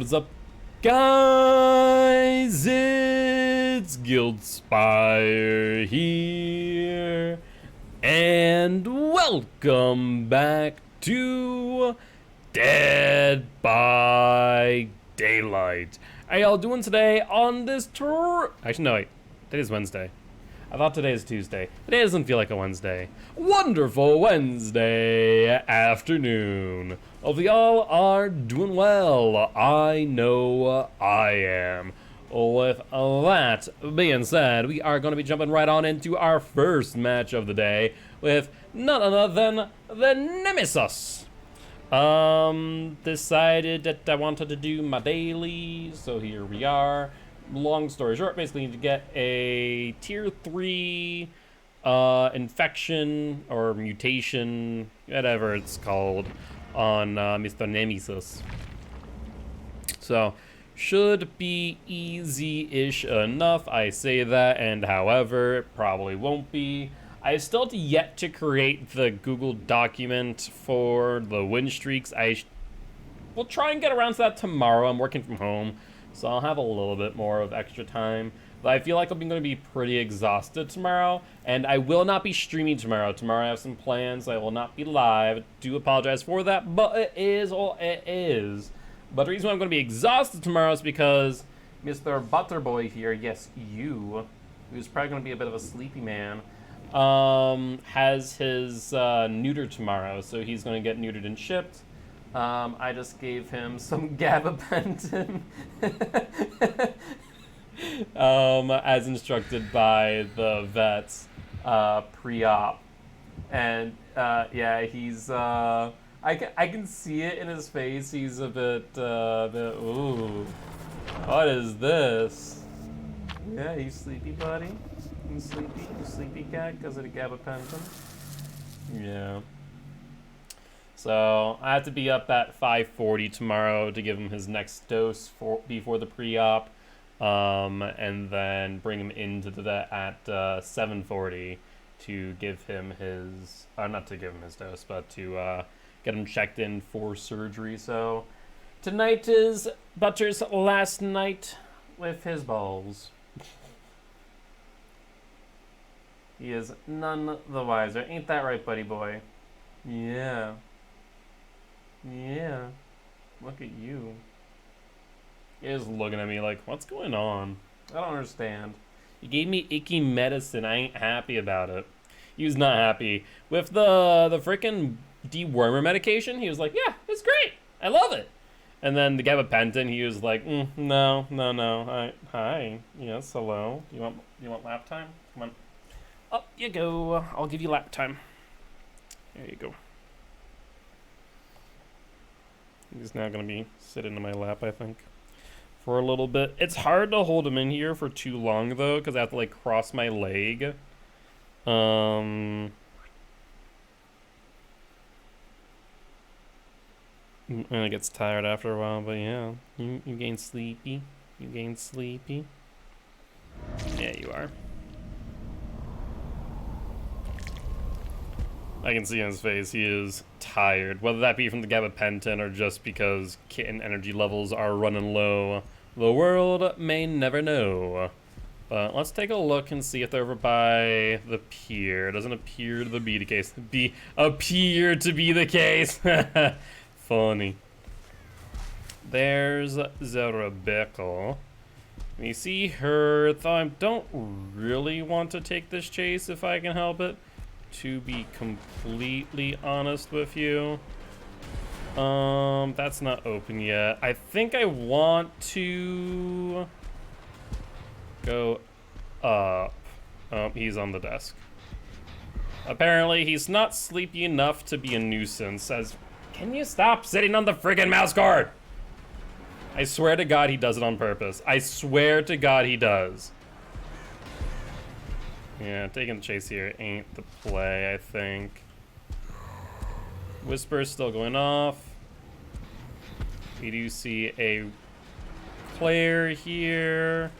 What's up, guys? It's Guildspire here, and welcome back to Dead by Daylight. How y'all doing today on this tour? Actually, no, wait. Today's Wednesday. I thought today is Tuesday. Today doesn't feel like a Wednesday. Wonderful Wednesday afternoon. Hope y'all are doing well. I know I am. With that being said, we are going to be jumping right on into our first match of the day with none other than the Nemesis. Decided that I wanted to do my daily, so here we are. Long story short, basically need to get a tier 3 infection or mutation, whatever it's called, on Mr. Nemesis. So, should be easy-ish enough, I say that, and however, it probably won't be. I still have yet to create the Google document for the win streaks. We'll try and get around to that tomorrow. I'm working from home, so I'll have a little bit more of extra time. But I feel like I'm going to be pretty exhausted tomorrow, and I will not be streaming tomorrow. Tomorrow I have some plans. I will not be live. Do apologize for that, but it is all it is. But the reason why I'm going to be exhausted tomorrow is because Mr. Butterboy here, yes, you, who's probably going to be a bit of a sleepy man, has his neuter tomorrow, so he's going to get neutered and shipped. I just gave him some gabapentin, as instructed by the vets, pre-op. And, yeah, he's, I can see it in his face. He's a bit, ooh, what is this? Yeah, you sleepy, buddy? You sleepy cat, because of the gabapentin? Yeah. So I have to be up at 5:40 tomorrow to give him his next dose before the pre-op, and then bring him into the vet at 7:40 to give him his, not to give him his dose, but to get him checked in for surgery. So tonight is Butter's last night with his balls. He is none the wiser. Ain't that right, buddy boy? Yeah. Yeah. Look at you. He is looking at me like, what's going on? I don't understand. You gave me icky medicine. I ain't happy about it. He was not happy. With the frickin' dewormer medication, he was like, yeah, it's great. I love it. And then the gabapentin, he was like, no. Hi. Yes, hello. You want lap time? Come on. Up you go. I'll give you lap time. There you go. He's now going to be sitting in my lap, I think, for a little bit. It's hard to hold him in here for too long, though, because I have to, like, cross my leg. And it gets tired after a while, but yeah. You gain sleepy. You gain sleepy. Yeah, you are. I can see in his face he is tired, whether that be from the gabapentin or just because kitten energy levels are running low. The world may never know. But let's take a look and see if they're over by the pier. It doesn't appear to be the case. Appear to be the case. Funny. There's Rebecca. You see her, though I don't really want to take this chase if I can help it, to be completely honest with you. That's not open yet. I think I want to go up. Oh, he's on the desk. Apparently, he's not sleepy enough to be a nuisance. Can you stop sitting on the friggin' mouse guard? I swear to God he does it on purpose. I swear to God he does. Yeah, taking the chase here ain't the play, I think. Whisper's still going off. We do see a player here.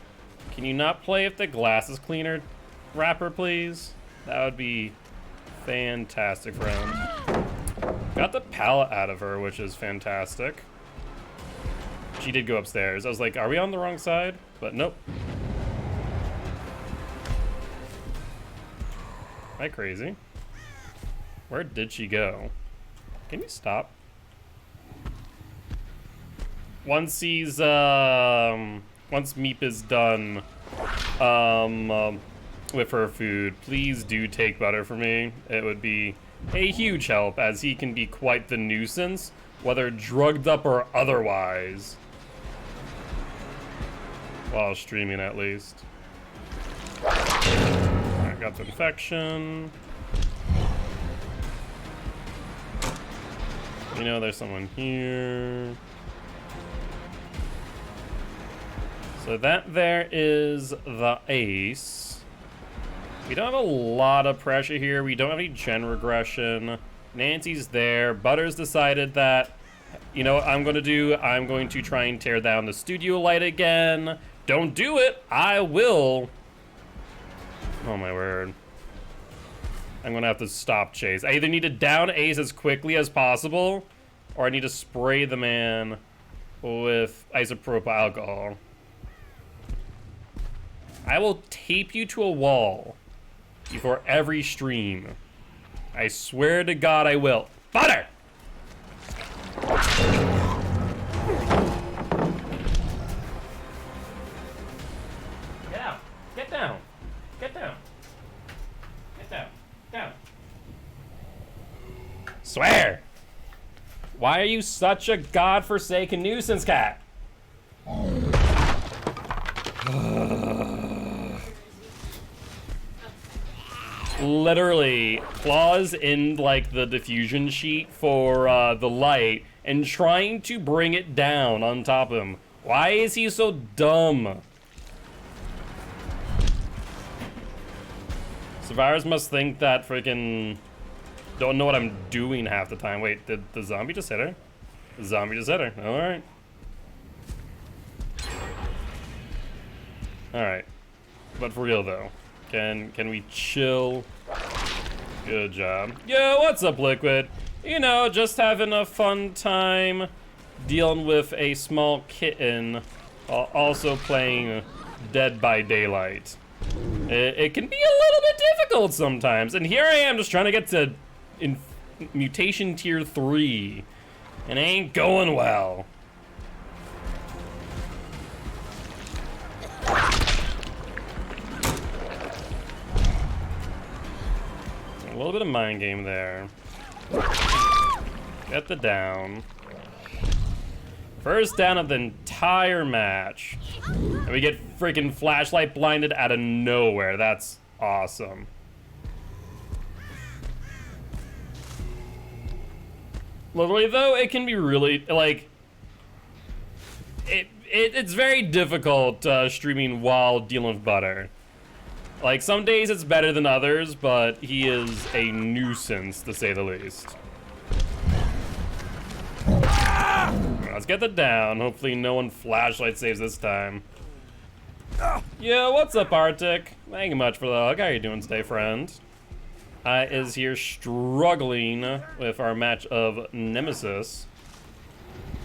Can you not play if the glass is cleaner, Rapper, please? That would be fantastic for him. Got the pallet out of her, which is fantastic. She did go upstairs. I was like, are we on the wrong side? But nope. Am I crazy? Where did she go? Can you stop? Once he's, once Meep is done, with her food, please do take butter for me. It would be a huge help, as he can be quite the nuisance, whether drugged up or otherwise. While streaming, at least. I got the infection. You know, there's someone here. So that there is the ace. We don't have a lot of pressure here. We don't have any gen regression. Nancy's there. Butters decided that, you know what I'm going to do? I'm going to try and tear down the studio light again. Don't do it. I will. Oh my word. I'm going to have to stop Chase. I either need to down Ace as quickly as possible, or I need to spray the man with isopropyl alcohol. I will tape you to a wall before every stream. I swear to God I will. Butter! Get out. Get down. Get down. Get down. Down. Swear! Why are you such a godforsaken nuisance, cat? Literally, claws in like the diffusion sheet for the light and trying to bring it down on top of him. Why is he so dumb? Survivors must think that freaking don't know what I'm doing half the time. Wait, did the zombie just hit her? The zombie just hit her. Alright. Alright. But for real though. Can we chill? Good job. Yo, what's up, Liquid? You know, just having a fun time dealing with a small kitten while also playing Dead by Daylight. It can be a little bit difficult sometimes, and here I am just trying to get to mutation tier 3, and it ain't going well. A little bit of mind game there. Get the down. First down of the entire match. And we get freaking flashlight blinded out of nowhere. That's awesome. Literally though, it can be really, like, it's very difficult streaming while dealing with Butter. Like, some days it's better than others, but he is a nuisance, to say the least. Let's get the down. Hopefully no one flashlight saves this time. Yo, what's up, Arctic? Thank you much for the hug. How are you doing today, friend? Is here struggling with our match of Nemesis.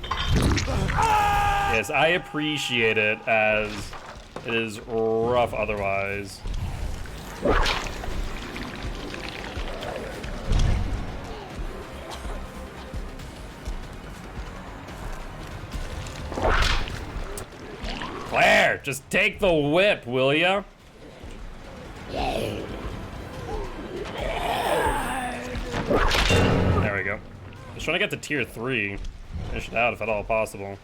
Yes, I appreciate it, as it is rough otherwise. Claire, just take the whip, will ya? There we go. Just trying to get to tier 3. Finish it out if at all possible.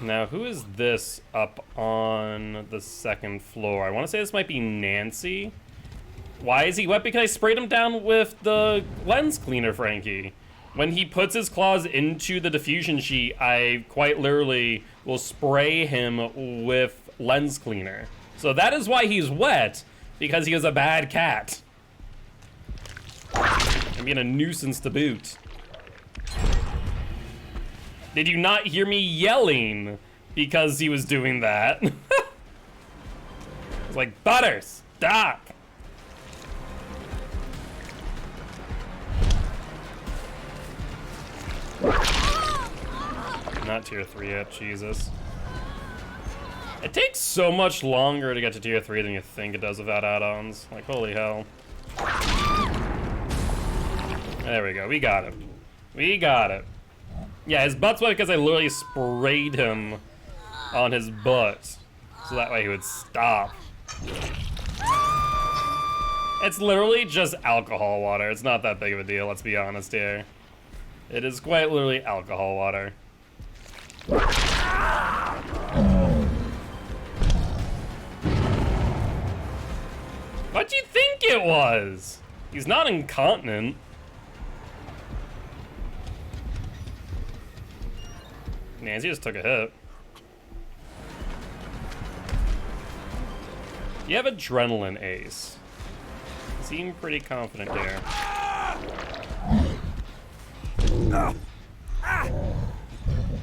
Now, who is this up on the second floor? I want to say this might be Nancy. Why is he wet? Because I sprayed him down with the lens cleaner, Frankie. When he puts his claws into the diffusion sheet, I quite literally will spray him with lens cleaner. So that is why he's wet, because he was a bad cat. And being a nuisance to boot. Did you not hear me yelling because he was doing that? I was like, Butter, stop! Not tier 3 yet, Jesus. It takes so much longer to get to tier 3 than you think it does without add-ons. Like, holy hell. There we go, we got it. We got it. Yeah, his butt's wet because I literally sprayed him on his butt. So that way he would stop. It's literally just alcohol water. It's not that big of a deal, let's be honest here. It is quite literally alcohol water. What'd you think it was? He's not incontinent. Nancy just took a hit. You have adrenaline, Ace. You seem pretty confident here.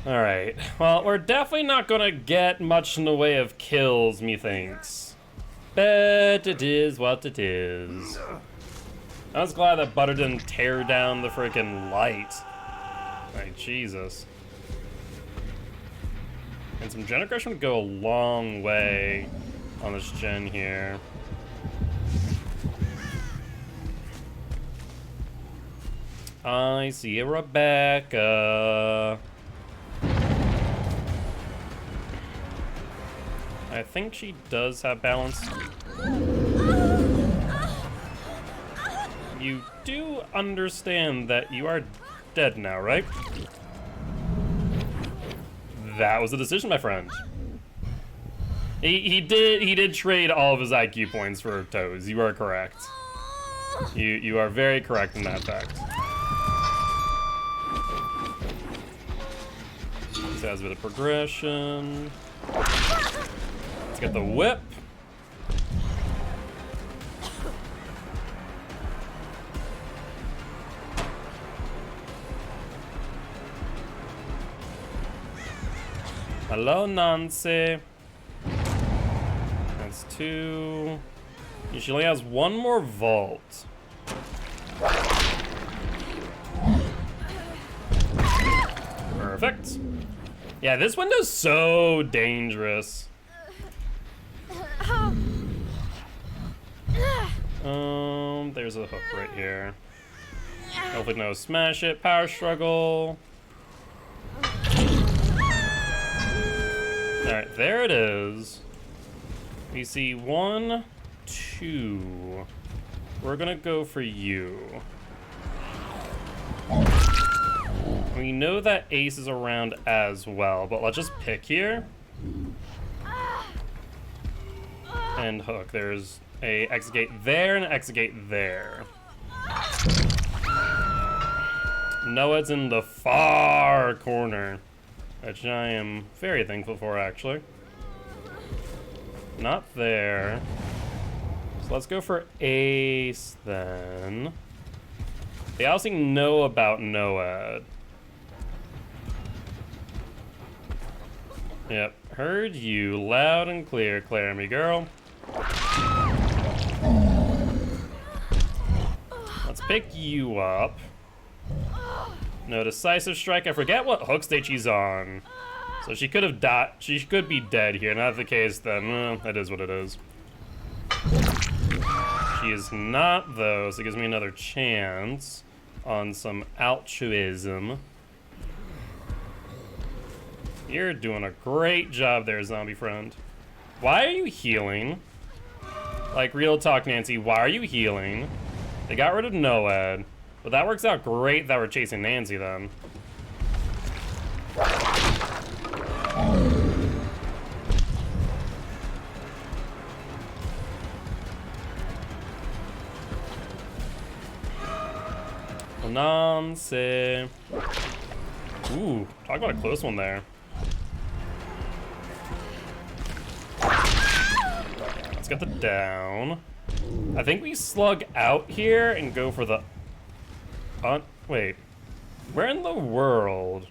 Alright, well, we're definitely not gonna get much in the way of kills, methinks. But it is what it is. I was glad that Butter didn't tear down the freaking light. Like, Jesus. And some gen aggression would go a long way on this gen here. I see a Rebecca. I think she does have balance. You do understand that you are dead now, right? That was a decision, my friend. He did trade all of his IQ points for toes. You are correct. You are very correct in that fact. This has a bit of progression. Let's get the whip. Hello, Nancy. That's 2. She only has 1 more vault. Perfect. Yeah, this window's so dangerous. There's a hook right here. Hopefully no smash it, power struggle. Alright, there it is. We see 1, 2. We're gonna go for you. We know that Ace is around as well, but let's just pick here. And hook. There's a exit gate there and an exit gate there. Noah's in the far corner, which I am very thankful for, actually. Not there. So let's go for Ace then. They also know about Noah. Yep, heard you loud and clear, Claramy girl. Let's pick you up. No decisive strike. I forget what hook stage she's on. So she could have died. She could be dead here. Not the case, then that is what it is. She is not, though, so it gives me another chance on some altruism. You're doing a great job there, zombie friend. Why are you healing? Like, real talk, Nancy, why are you healing? They got rid of Noed, but that works out great that we're chasing Nancy, then. Nancy. Ooh, talk about a close one there. Let's get the down. I think we slug out here and go for the... wait. Where in the world?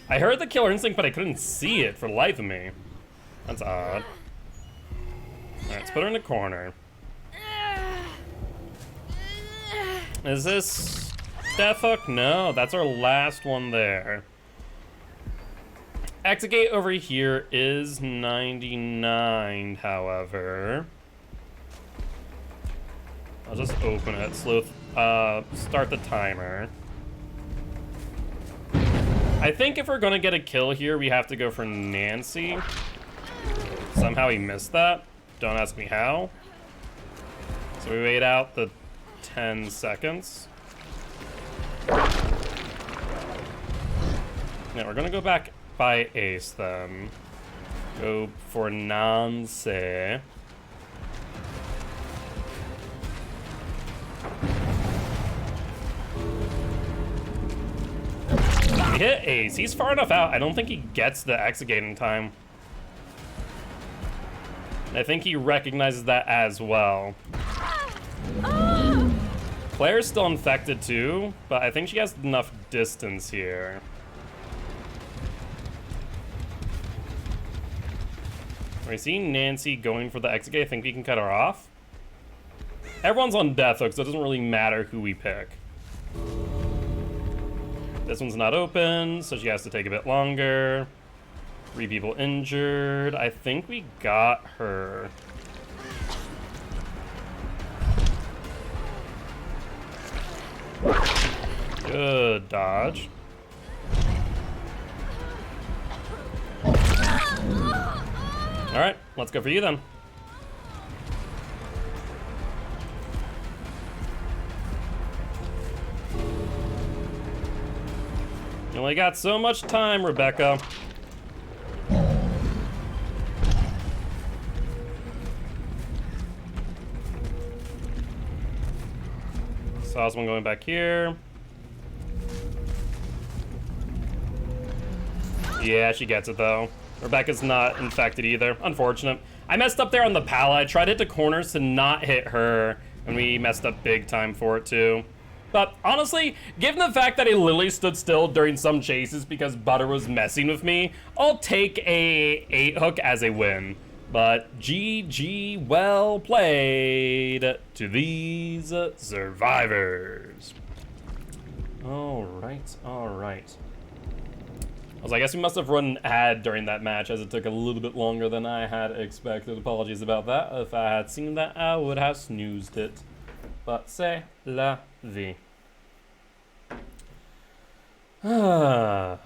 I heard the killer instinct, but I couldn't see it for the life of me. That's odd. Alright, let's put her in the corner. Is this Death Hook? No, that's our last one there. Exit gate over here is 99, however. I'll just open it. Start the timer. I think if we're gonna get a kill here, we have to go for Nancy. Somehow he missed that. Don't ask me how. So we wait out the 10 seconds. Yeah, we're gonna go back by Ace then. Go for Nancy. We hit Ace. He's far enough out. I don't think he gets the exit gate in time. I think he recognizes that as well. Claire's still infected too, but I think she has enough distance here. We see Nancy going for the exit gate. I think we can cut her off. Everyone's on death hook, so it doesn't really matter who we pick. This one's not open, so she has to take a bit longer. 3 people injured. I think we got her. Good dodge. All right, let's go for you then. You only got so much time, Rebecca. Saw someone going back here. Yeah, she gets it though. Rebecca's not infected either. Unfortunate. I messed up there on the pallet. I tried to hit the corners to not hit her, and we messed up big time for it too. But honestly, given the fact that I literally stood still during some chases because Butter was messing with me, I'll take a 8 hook as a win. But GG, well played to these survivors. All right. I guess we must have run an ad during that match as it took a little bit longer than I had expected. Apologies about that. If I had seen that, I would have snoozed it. But c'est la vie. Don't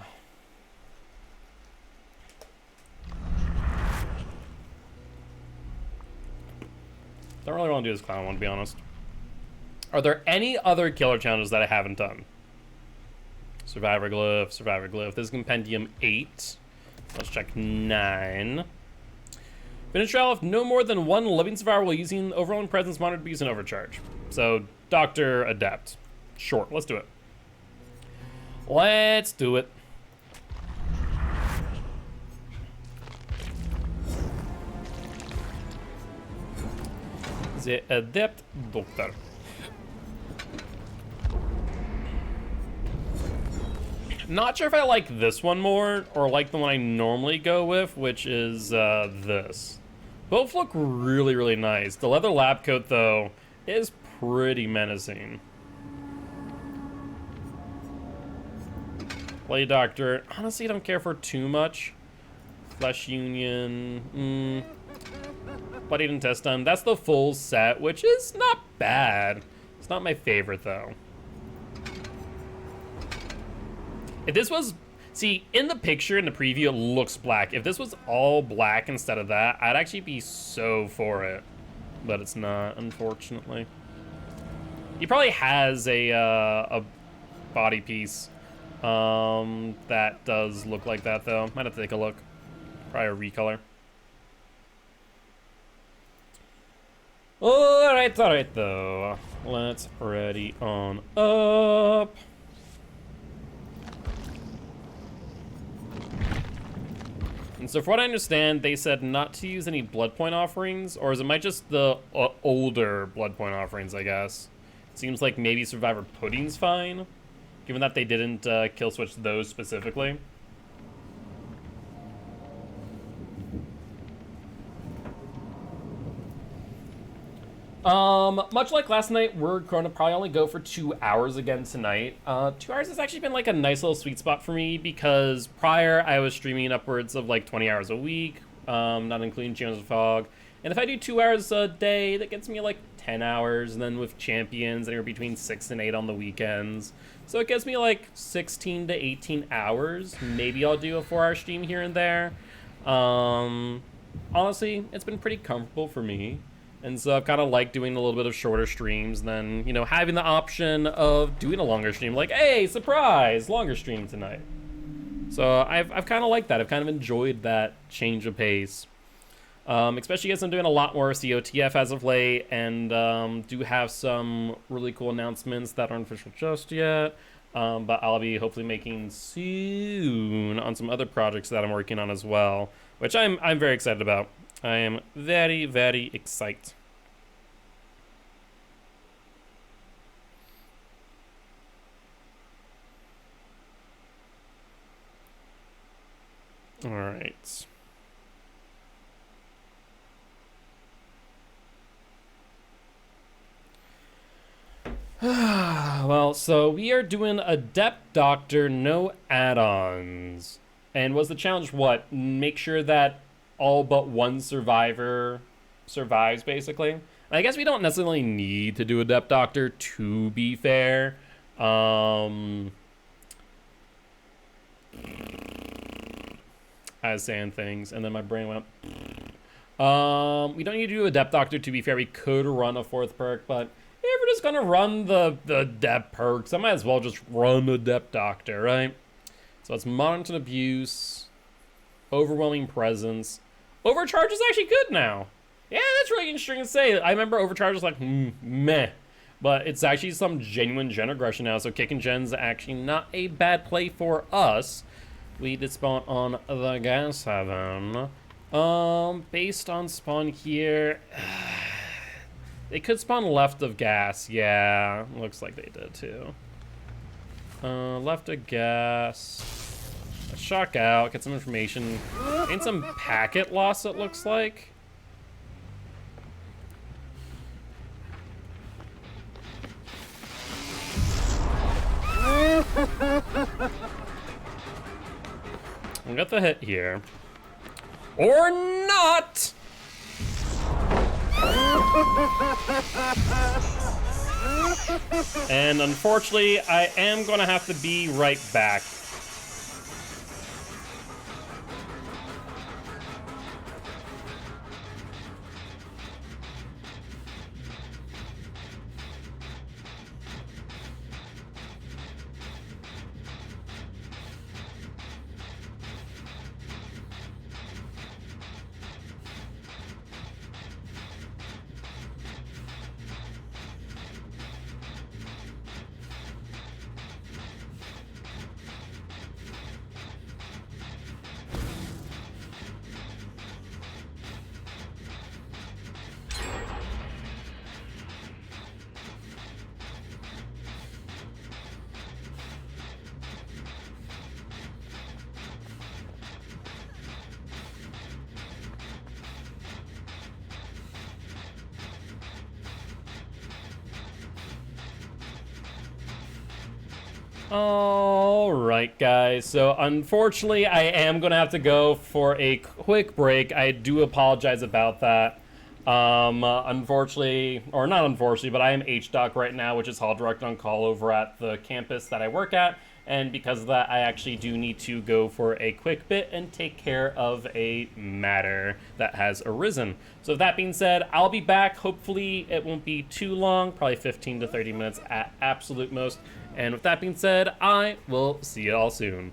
really want to do this clown one, to be honest. Are there any other killer challenges that I haven't done? Survivor Glyph, Survivor Glyph. This is Compendium 8. Let's check 9. Finish trial if no more than 1 living survivor while using overwhelming presence monitor to be used in overcharge. So, Dr. Adept. Sure, let's do it. Let's do it. The Adept Doctor. Not sure if I like this one more or like the one I normally go with, which is this. Both look really, really nice. The leather lab coat, though, is pretty menacing. Play Doctor. Honestly, I don't care for too much. Flesh Union. Bloodied Intestine. That's the full set, which is not bad. It's not my favorite, though. If this was... See, in the picture, in the preview, it looks black. If this was all black instead of that, I'd actually be so for it. But it's not, unfortunately. He probably has a body piece that does look like that, though. Might have to take a look. Probably a recolor. Alright, though. Let's ready on up. And so from what I understand, they said not to use any blood point offerings, or is it might just the older blood point offerings, I guess. It seems like maybe Survivor Pudding's fine, given that they didn't kill switch those specifically. Much like last night, we're going to probably only go for 2 hours again tonight. 2 hours has actually been like a nice little sweet spot for me because prior I was streaming upwards of like 20 hours a week, not including Champions of Fog. And if I do 2 hours a day, that gets me like 10 hours. And then with Champions, anywhere between 6 and 8 on the weekends. So it gets me like 16 to 18 hours. Maybe I'll do a 4-hour stream here and there. Honestly, it's been pretty comfortable for me. And so I've kind of liked doing a little bit of shorter streams than, you know, having the option of doing a longer stream. Like, hey, surprise, longer stream tonight. So I've kind of liked that. I've kind of enjoyed that change of pace. Especially as I'm doing a lot more COTF as of late, and do have some really cool announcements that aren't official just yet. But I'll be hopefully making soon on some other projects that I'm working on as well, which I'm very excited about. I am very, very excited. All right. Well, so we are doing Adept Doctor, no add-ons. And was the challenge what? Make sure that all but one survivor survives, basically. And I guess we don't necessarily need to do Adept Doctor, to be fair. I was saying things, and then my brain went up. We don't need to do Adept Doctor, to be fair. We could run a 4th perk, but if we're just gonna run the Adept perks, I might as well just run Adept Doctor, right? So it's Monitor Abuse, Overwhelming Presence. Overcharge is actually good now. Yeah, that's really interesting to say. I remember Overcharge was like, meh. But it's actually some genuine gen aggression now, so Kick and Gen's actually not a bad play for us. We did spawn on the gas heaven. Based on spawn here, they could spawn left of gas. Yeah, looks like they did too. Left of gas. Shock out, get some information. And some packet loss, it looks like. We got the hit here. Or not! And unfortunately, I am gonna have to be right back. Alright guys, so unfortunately I am gonna have to go for a quick break. I do apologize about that. Unfortunately, or not unfortunately, but I am HDoc right now, which is Hall Direct on Call over at the campus that I work at, and because of that I actually do need to go for a quick bit and take care of a matter that has arisen. So with that being said, I'll be back. Hopefully it won't be too long, probably 15 to 30 minutes at absolute most. And with that being said, I will see you all soon.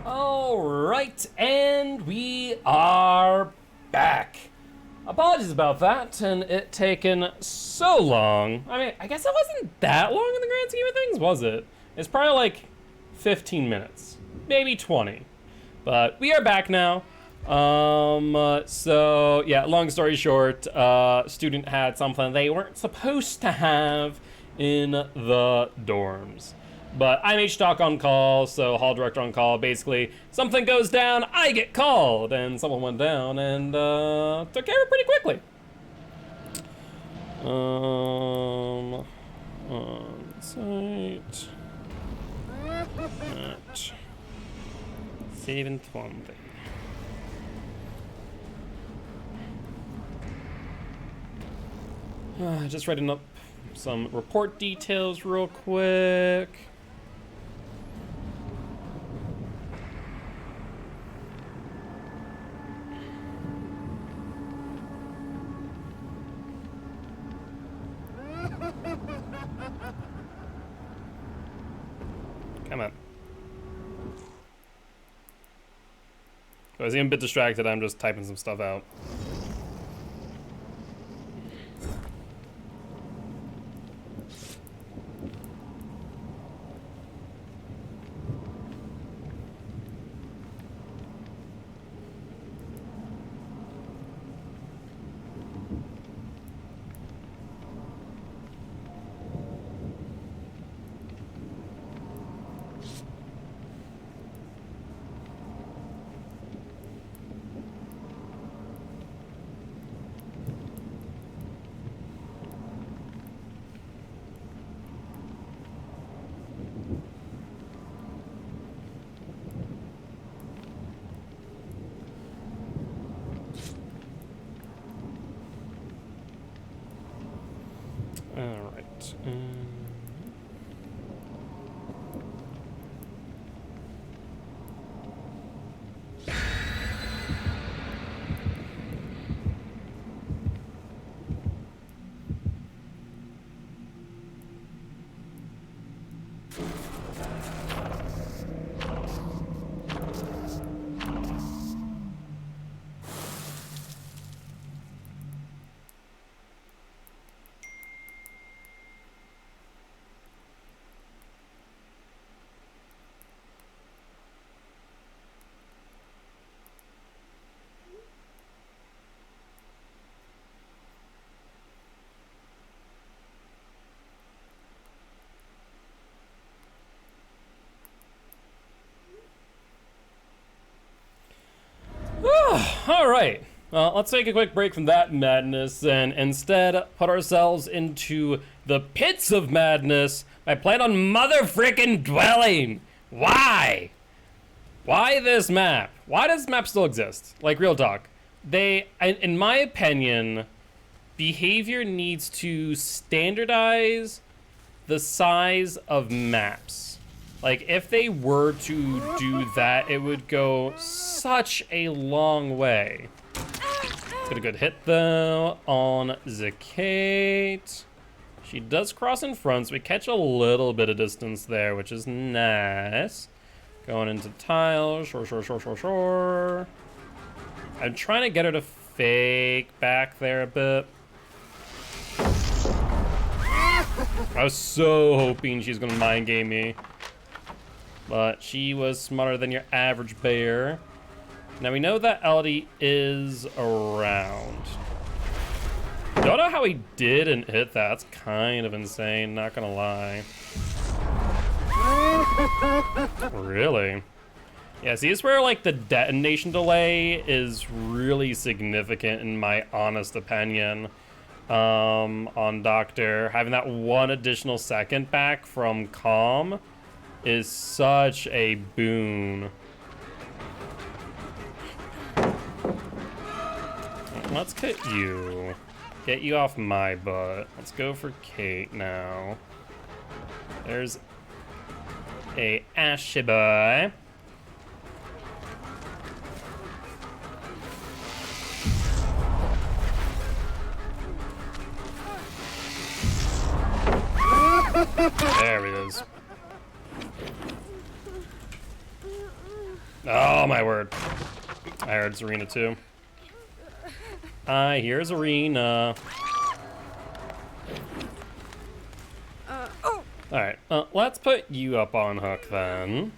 Alright, and we are back. Apologies about that, and it taken so long. I mean, I guess it wasn't that long in the grand scheme of things, was it? It's probably like 15 minutes, maybe 20. But we are back now. So yeah, long story short, student had something they weren't supposed to have in the dorms. But I'm H-Doc on call, so hall director on call. Basically, something goes down, I get called, and someone went down and took care of it pretty quickly. On site at 7:20. Just writing up some report details real quick. Come on. I was getting a bit distracted, I'm just typing some stuff out. All right. All right. Let's take a quick break from that madness and instead put ourselves into the pits of madness by playing on mother frickin' dwelling. Why? Why this map? Why does this map still exist? Like, real talk. They, in my opinion, behavior needs to standardize the size of maps. Like, if they were to do that, it would go such a long way. Get a good hit, though, on Zakate. She does cross in front, so we catch a little bit of distance there, which is nice. Going into tile, sure. I'm trying to get her to fake back there a bit. I was so hoping she's gonna mind game me. But she was smarter than your average bear. Now we know that Elodie is around. Don't know how he didn't hit that. That's kind of insane, not gonna lie. Really? Yeah, see, this is where, like, the detonation delay is really significant in my honest opinion. On Doctor, having that 1 additional second back from Calm is such a boon. Let's cut you. Get you off my butt. Let's go for Kate now. There's a Ashy boy. There it is. Oh my word. I heard Zarina too. Hi, here's Zarina. Alright, let's put you up on hook then.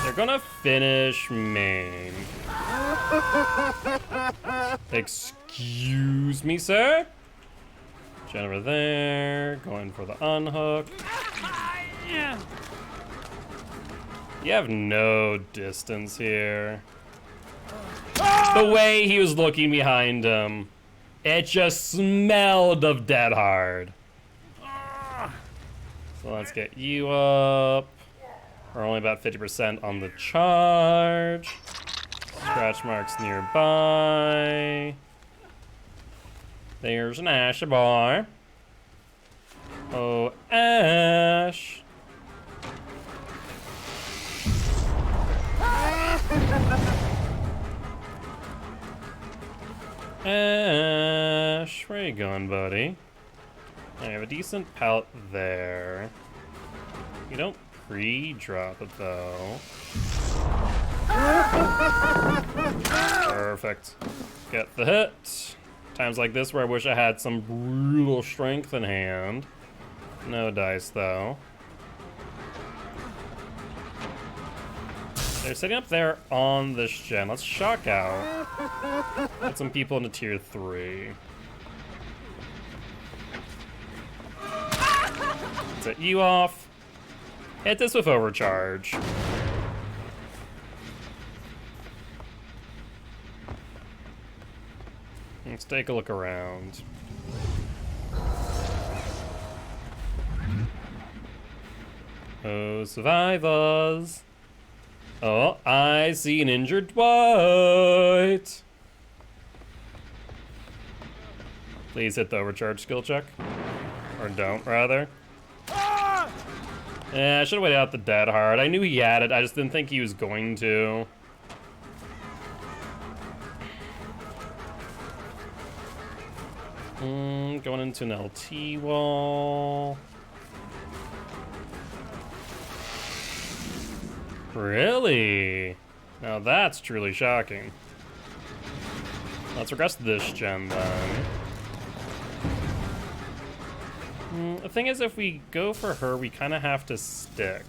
They're gonna finish main. Excuse me, sir? Jennifer there, going for the unhook. You have no distance here. The way he was looking behind him, it just smelled of dead hard. So let's get you up. We're only about 50% on the charge. Scratch marks nearby. There's an Ash bar. Oh, Ash. Ash, where you going, buddy? I have a decent pallet there. You don't pre-drop it, though. Perfect. Get the hit. Times like this where I wish I had some brutal strength in hand. No dice, though. They're sitting up there on this gen. Let's shock out. Get some people into tier 3. Set you off. Hit this with overcharge. Let's take a look around. Oh, survivors. Oh, I see an injured Dwight. Please hit the overcharge skill check. Or don't, rather. Yeah, I should have waited out the dead hard. I knew he had it, I just didn't think he was going to. Going into an LT wall. Really? Now that's truly shocking. Let's regress this gen then. The thing is, if we go for her, we kind of have to stick.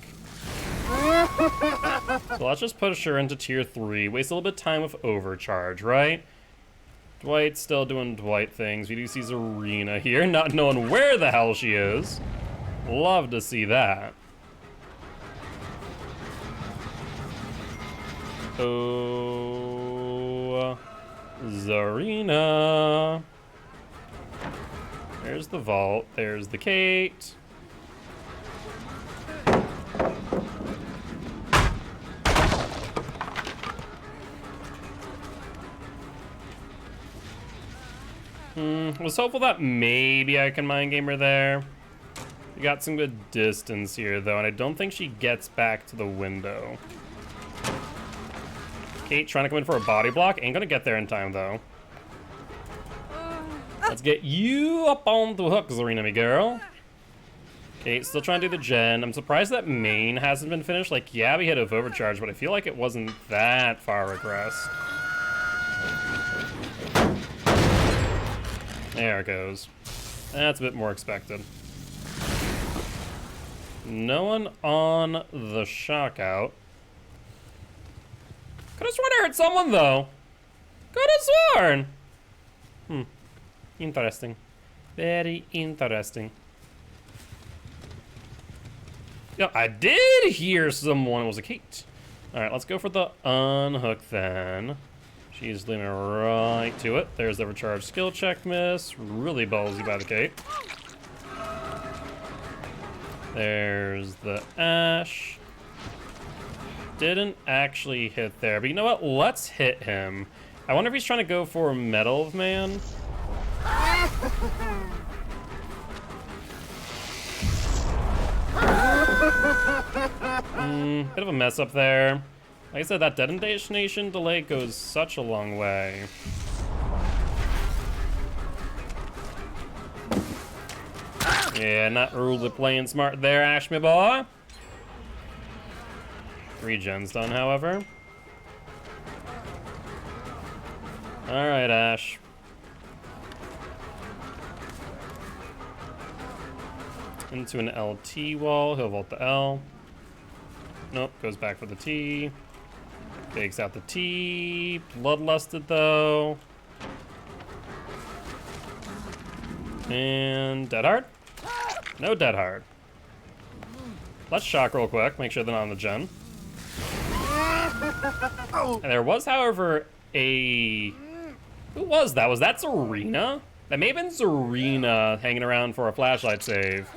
So let's just push her into tier 3. Waste a little bit of time with overcharge, right? Dwight's still doing Dwight things. We do see Zarina here, not knowing where the hell she is. Love to see that. Oh, Zarina. There's the vault. There's the Kate. Was hopeful that maybe I can mind game her there. We got some good distance here, though, and I don't think she gets back to the window. Kate trying to come in for a body block. Ain't gonna get there in time, though. Let's get you up on the hook, Zarina, me girl. Kate still trying to do the gen. I'm surprised that main hasn't been finished. Like, yeah, we had a overcharge, but I feel like it wasn't that far regressed. There it goes. That's a bit more expected. No one on the shock out. Could've sworn I heard someone, though. Could've sworn. Interesting. Very interesting. Yeah, I did hear someone. It was a Kate. All right, let's go for the unhook then. She's leaning right to it. There's the recharge skill check miss. Really ballsy by the Kate. There's the Ash. Didn't actually hit there, but you know what? Let's hit him. I wonder if he's trying to go for Metal of Man. Bit of a mess up there. Like I said, that detonation delay goes such a long way. Yeah, not really playing smart there, Ash, me boy. 3 gens done, however. Alright, Ash. Into an LT wall, he'll vault the L. Nope, goes back for the T. Takes out the T. Bloodlusted though. And dead hard? No dead hard. Let's shock real quick, make sure they're not on the gen. And there was, however, a... Who was that? Was that Zarina? That may have been Zarina hanging around for a flashlight save.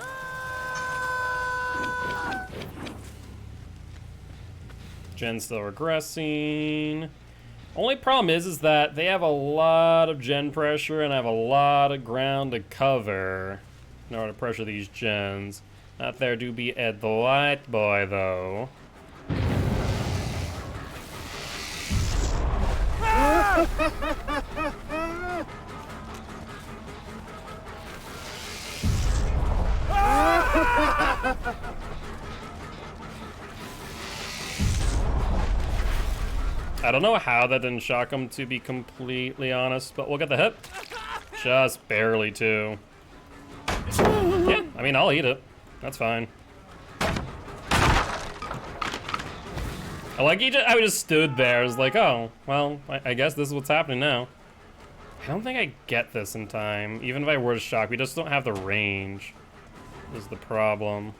Gen's still regressing. Only problem is that they have a lot of gen pressure and I have a lot of ground to cover in order to pressure these gens. Not there to be a Dwight boy, though. I don't know how that didn't shock him, to be completely honest, but we'll get the hit. Just barely, too. Yeah, I mean, I'll eat it. That's fine. I just stood there. I was like, oh, well, I guess this is what's happening now. I don't think I get this in time. Even if I were to shock, we just don't have the range. Is the problem.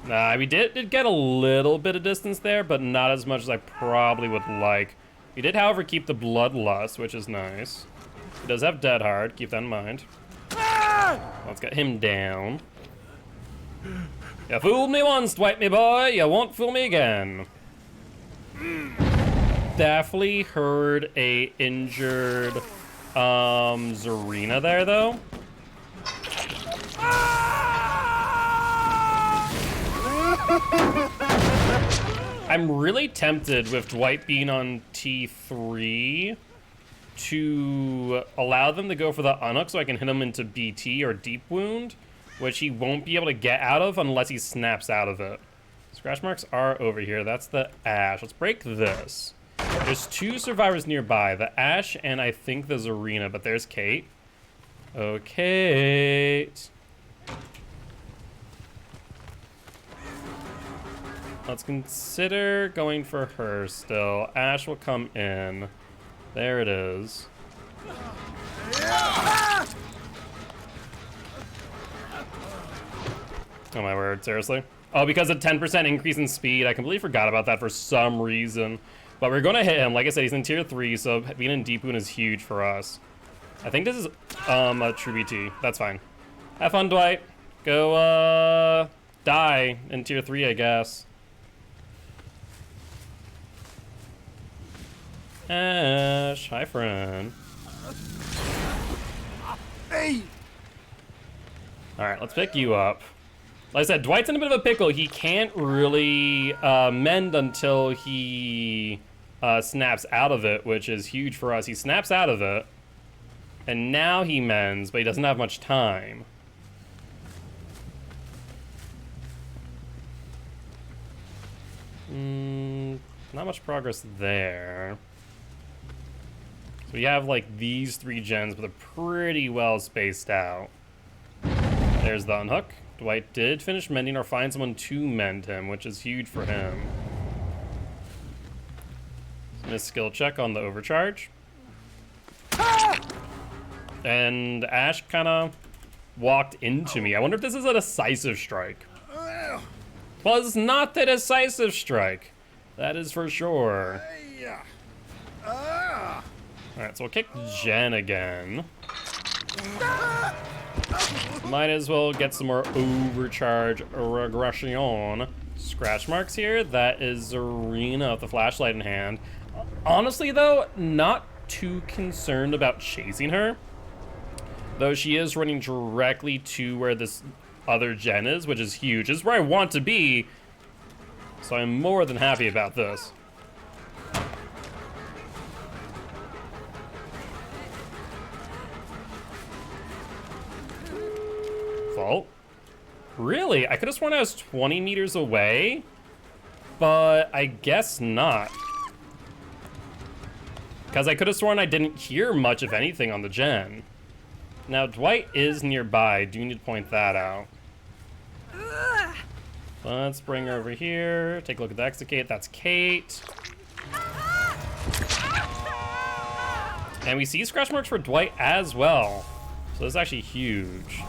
Nah, we did get a little bit of distance there, but not as much as I probably would like. We did, however, keep the Bloodlust, which is nice. He does have Dead Hard, keep that in mind. Let's get him down. You fooled me once, Dwight, me boy. You won't fool me again. Definitely heard a injured Zarina there, though. I'm really tempted with Dwight being on T3 to allow them to go for the unhook so I can hit him into BT or Deep Wound, which he won't be able to get out of unless he snaps out of it. Scratch marks are over here. That's the Ash. Let's break this. There's 2 survivors nearby, the Ash and I think the Zarina, but there's Kate. Okay. Let's consider going for her still. Ash will come in. There it is. Oh my word, seriously? Oh, because of 10% increase in speed. I completely forgot about that for some reason. But we're gonna hit him. Like I said, he's in tier 3, so being in Deep Wound is huge for us. I think this is a true BT. That's fine. Have fun, Dwight. Go die in tier 3, I guess. Ash, hi friend. Hey! Alright, let's pick you up. Like I said, Dwight's in a bit of a pickle. He can't really mend until he snaps out of it, which is huge for us. He snaps out of it, and now he mends, but he doesn't have much time. Not much progress there. So we have like these 3 gens, but they're pretty well spaced out. There's the unhook. Dwight did finish mending or find someone to mend him, which is huge for him. Miss skill check on the overcharge. And Ash kind of walked into me. I wonder if this is a decisive strike. Was not the decisive strike. That is for sure. Alright, so we'll kick Jen again. Might as well get some more overcharge regression. Scratch marks here. That is Zarina with the flashlight in hand. Honestly, though, not too concerned about chasing her. Though she is running directly to where this other gen is, which is huge. This is where I want to be. So I'm more than happy about this. Vault? Really? I could have sworn I was 20 meters away, but I guess not. Because I could have sworn I didn't hear much of anything on the gen. Now, Dwight is nearby. Do need to point that out. Let's bring her over here. Take a look at the execute. That's Kate. And we see scratch marks for Dwight as well. So this is actually huge.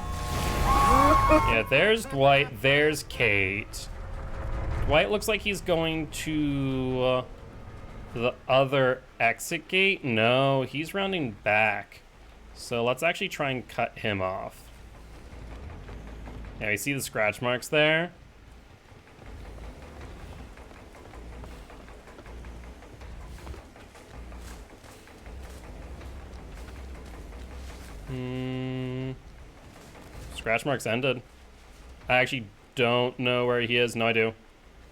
Yeah, there's Dwight. There's Kate. Dwight looks like he's going to the other exit gate. No, he's rounding back. So let's actually try and cut him off. Yeah, you see the scratch marks there? Scratch marks ended. I actually don't know where he is. No, I do.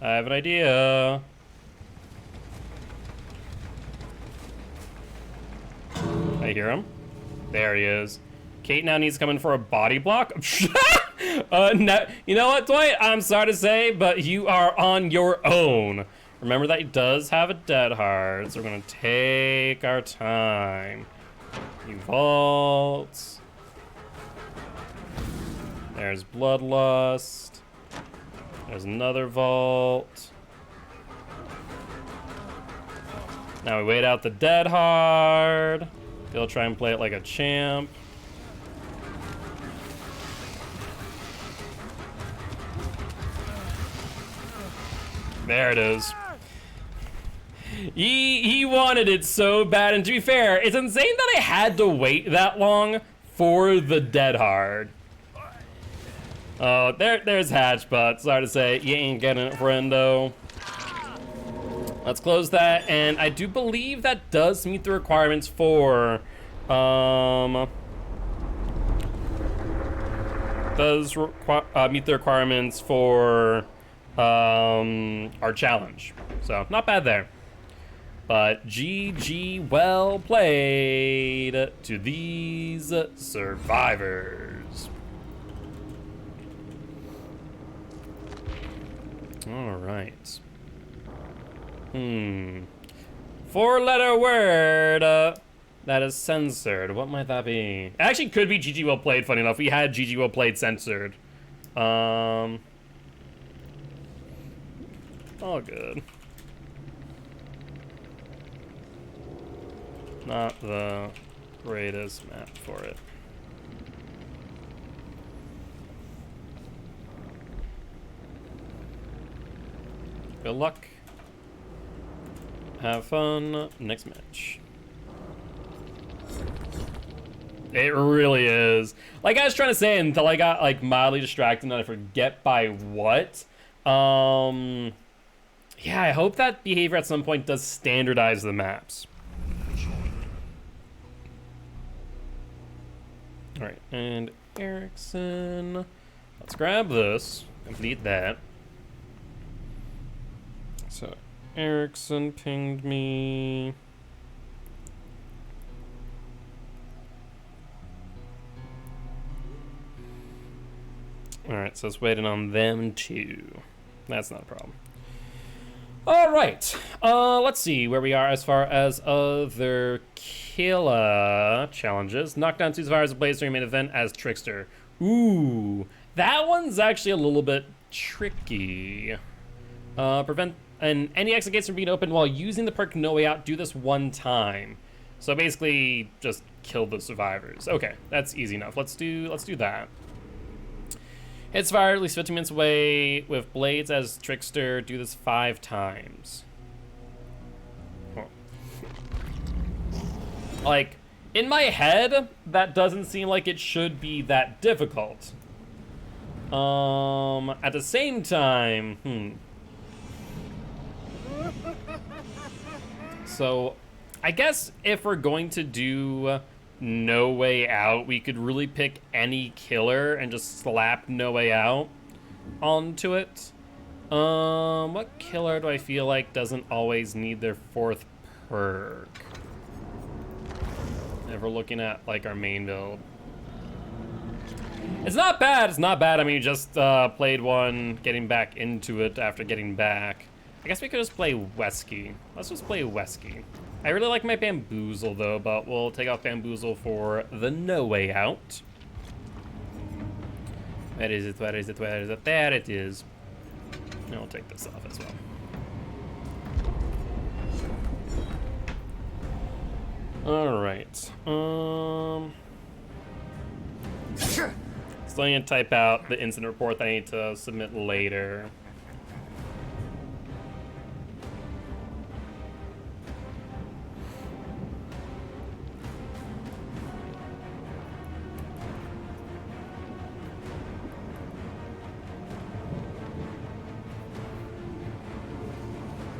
I have an idea. I hear him. There he is. Kate now needs to come in for a body block. No, you know what, Dwight? I'm sorry to say, but you are on your own. Remember that he does have a dead heart, so we're gonna take our time. You vault. There's Bloodlust. There's another vault. Now we wait out the dead hard. He'll try and play it like a champ. There it is. He wanted it so bad, and to be fair, it's insane that I had to wait that long for the dead hard. Oh, there's Hatch, but sorry to say, you ain't getting it, friendo. Let's close that, and I do believe that does meet the requirements for, meet the requirements for, our challenge. So, not bad there. But GG, well played to these survivors. All right. 4-letter word that is censored. What might that be? It actually could be GG well played, funny enough. We had GG well played censored. All good. Not the greatest map for it. Good luck. Have fun. Next match. It really is. Like I was trying to say until I got like mildly distracted and I forget by what. Yeah, I hope that behavior at some point does standardize the maps. All right, and Erickson. Let's grab this. Complete that. So Erickson pinged me. Alright, so it's waiting on them too. That's not a problem. Alright, let's see where we are as far as other killer challenges. Knock down 2 survivors of Blaze during main event as Trickster. Ooh, that one's actually a little bit tricky. Prevent any exit gates from being opened while using the perk No Way Out. Do this 1 time. So basically, just kill the survivors. Okay, that's easy enough. Let's do that. Hits fired at least 15 minutes away with blades as Trickster. Do this 5 times. Oh. Like, in my head, that doesn't seem like it should be that difficult. At the same time, So, I guess if we're going to do No Way Out, we could really pick any killer and just slap No Way Out onto it. What killer do I feel like doesn't always need their 4th perk? If we're looking at like our main build. It's not bad, it's not bad. I mean, just played one, getting back into it after getting back. I guess we could just play Wesky. Let's just play Wesky. I really like my Bamboozle though, but we'll take off Bamboozle for the No Way Out. Where is it, where is it, where is it? There it is. And we'll take this off as well. Alright. Still need to type out the incident report that I need to submit later.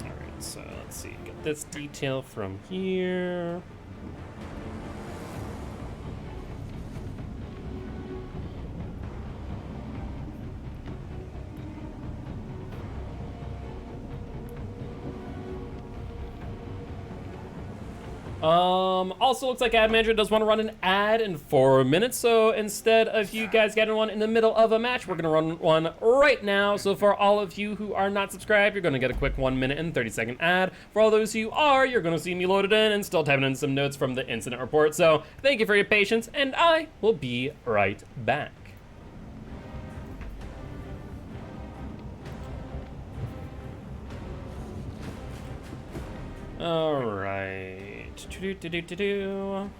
Alright, so let's see. Get this detail from here. Also looks like Ad Manager does want to run an ad in 4 minutes, so instead of you guys getting one in the middle of a match, we're gonna run one right now. So for all of you who are not subscribed, you're gonna get a quick 1 minute and 30-second ad. For all those who are, you're gonna see me loaded in and still typing in some notes from the incident report. So thank you for your patience, and I will be right back. All right. Do-do-do-do-do-do.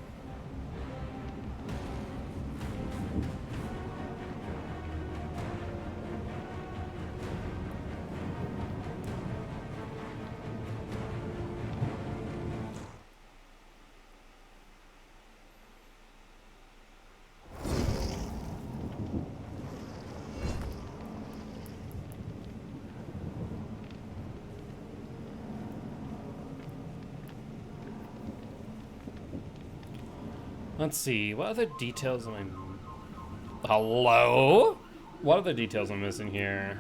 Let's see, what other details am I... Hello? What other details am I missing here?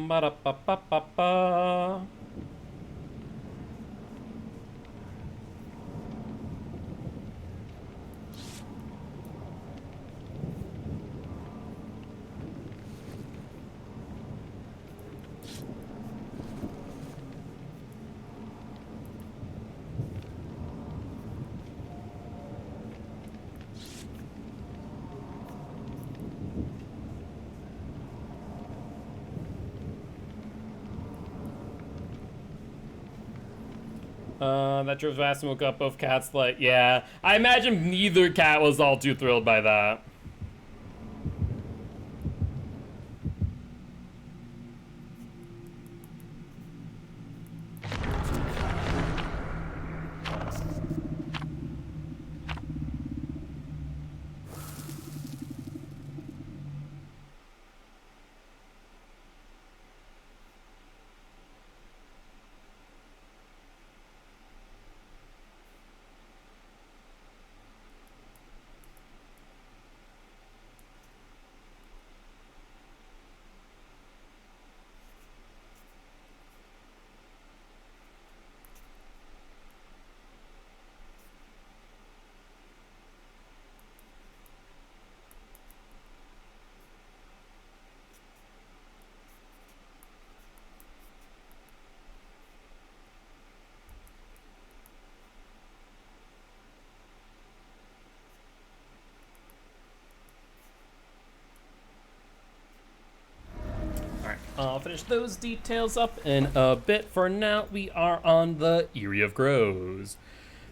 Ba-da-ba-ba-ba-ba. That drove fast and woke up both cats like, yeah. I imagine neither cat was all too thrilled by that. finish those details up in a bit. For now, we are on the Area of Crows.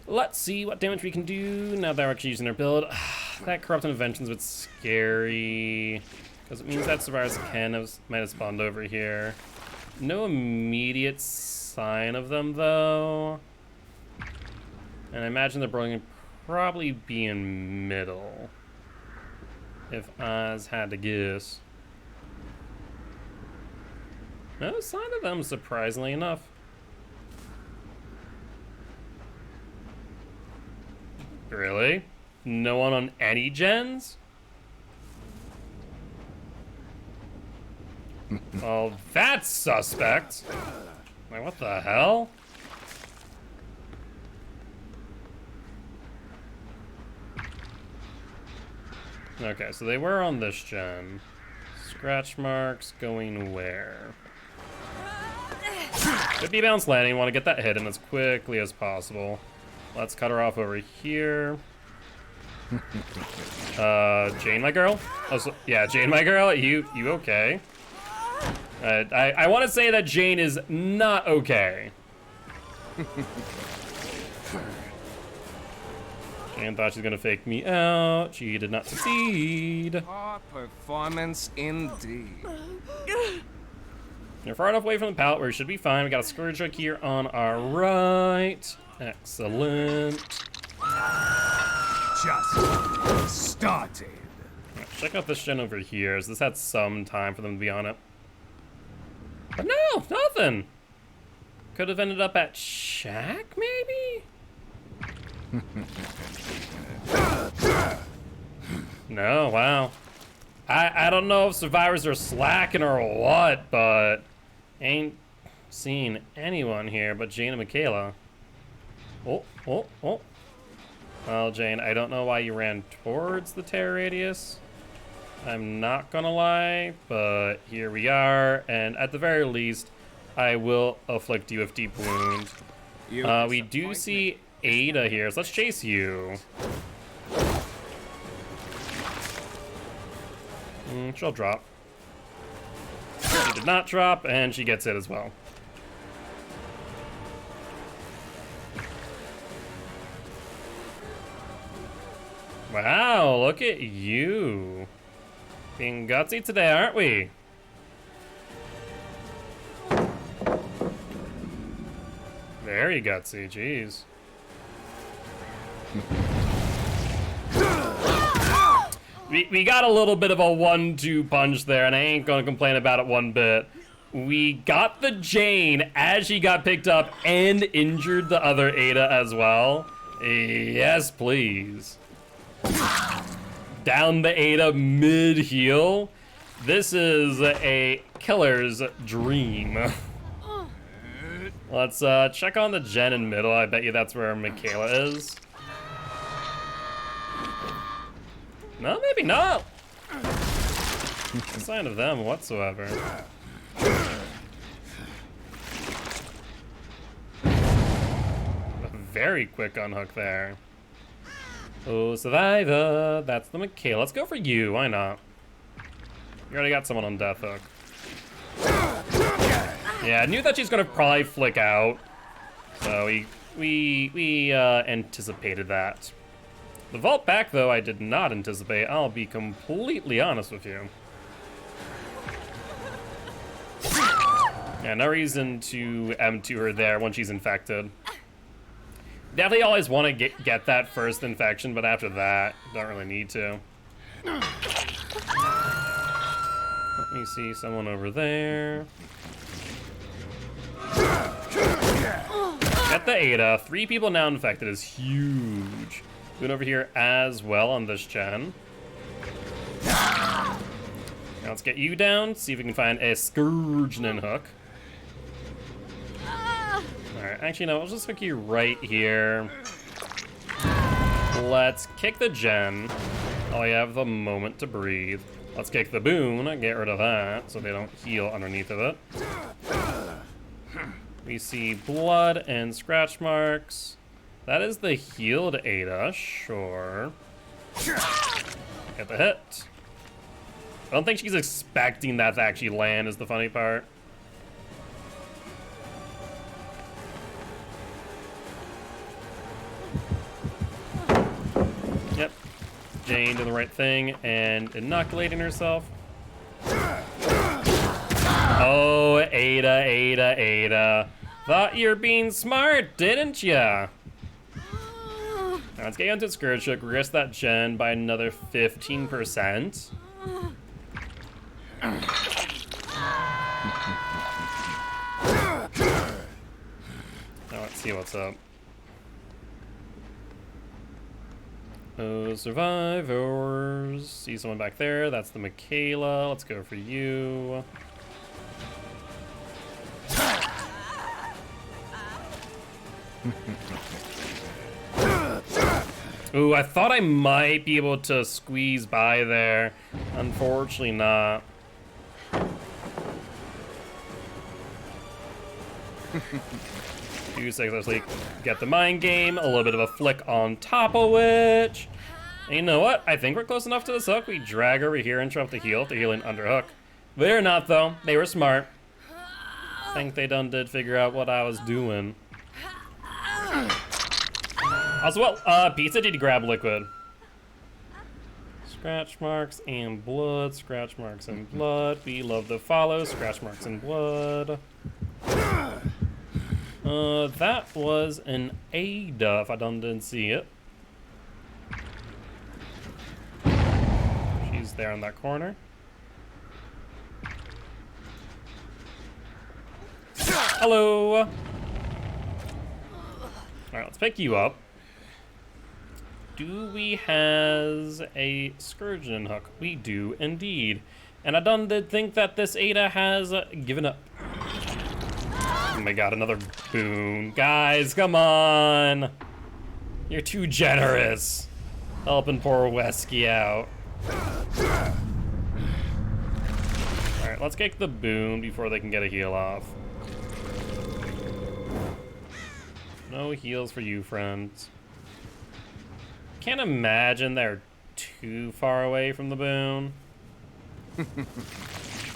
Let's see what damage we can do now that we're actually using our build. That Corrupt Invention's a bit scary, because it means that survivors might have spawned over here. No immediate sign of them, though. And I imagine they're probably be in middle, if Oz had to guess. No sign of them, surprisingly enough. Really? No one on any gens? Well, that's suspect. Like, what the hell? Okay, so they were on this gen. Scratch marks going where? Could be bounce landing. Want to get that hit in as quickly as possible. Let's cut her off over here. Jane, my girl? Oh, so, yeah, Jane, my girl. You okay? I want to say that Jane is not okay. Jane thought she was gonna fake me out. She did not succeed. Poor performance indeed. You're far enough away from the pallet where you should be fine. We got a scourge hook here on our right. Excellent. Just started. Right, check out this gen over here. As this had some time for them to be on it. But no, nothing. Could have ended up at Shack, maybe? No, wow. I don't know if survivors are slacking or what, but ain't seen anyone here but Jane and Michaela. Oh. Well, Jane, I don't know why you ran towards the terror radius. I'm not gonna lie, but here we are, and at the very least, I will afflict you with deep wound. We do see Ada here, so let's chase you. She'll drop. She did not drop, and she gets it as well. Wow, look at you. Being gutsy today, aren't we? Very gutsy, jeez. We got a little bit of a 1-2 punch there, and I ain't gonna complain about it one bit. We got the Jane as she got picked up and injured the other Ada as well. Yes, please. Down the Ada mid-heal. This is a killer's dream. Let's check on the gen in middle. I bet you that's where Michaela is. No, maybe not. No sign of them whatsoever. Very quick unhook there. Oh, survivor. That's the Michaela. Let's go for you. Why not? You already got someone on death hook. Yeah, I knew that she's gonna probably flick out. So we anticipated that. The vault back, though, I did not anticipate. I'll be completely honest with you. Yeah, no reason to M2 her there when she's infected. Definitely always want to get that first infection, but after that, don't really need to. Let me see someone over there. Get the Ada. 3 people now infected is huge. Going over here as well on this gen. Now let's get you down, see if we can find a Scourge and hook. Alright, actually no, I'll just hook you right here. Let's kick the gen. Oh, I have the moment to breathe. Let's kick the boon, get rid of that, so they don't heal underneath of it. We see blood and scratch marks. That is the healed Ada, sure. Get the hit. I don't think she's expecting that to actually land is the funny part. Yep. Jane doing the right thing and inoculating herself. Oh, Ada. Thought you were being smart, didn't ya? Now let's get into Scourge Hook, regress that gen by another 15%. Now let's see what's up. Oh, survivors. See someone back there. That's the Michaela. Let's go for you. Ooh, I thought I might be able to squeeze by there. Unfortunately not. Two seconds, let's get the mind game, a little bit of a flick on top of which. And you know what? I think we're close enough to this hook. We drag over here and try to heal if they're healing under hook. They're not though, they were smart. I think they done did figure out what I was doing. Also, well, Pizza, did you grab liquid? Scratch marks and blood, scratch marks and blood. We love to follow, scratch marks and blood. That was an Ada, if I didn't see it. She's there in that corner. Hello! Alright, let's pick you up. Do we has a Scourgeon hook? We do indeed. And I did think that this Ada has given up. Oh my god, another boon. Guys, come on! You're too generous. Helping poor Wesky out. Alright, let's kick the boon before they can get a heal off. No heals for you, friends. Can't imagine they're too far away from the boon.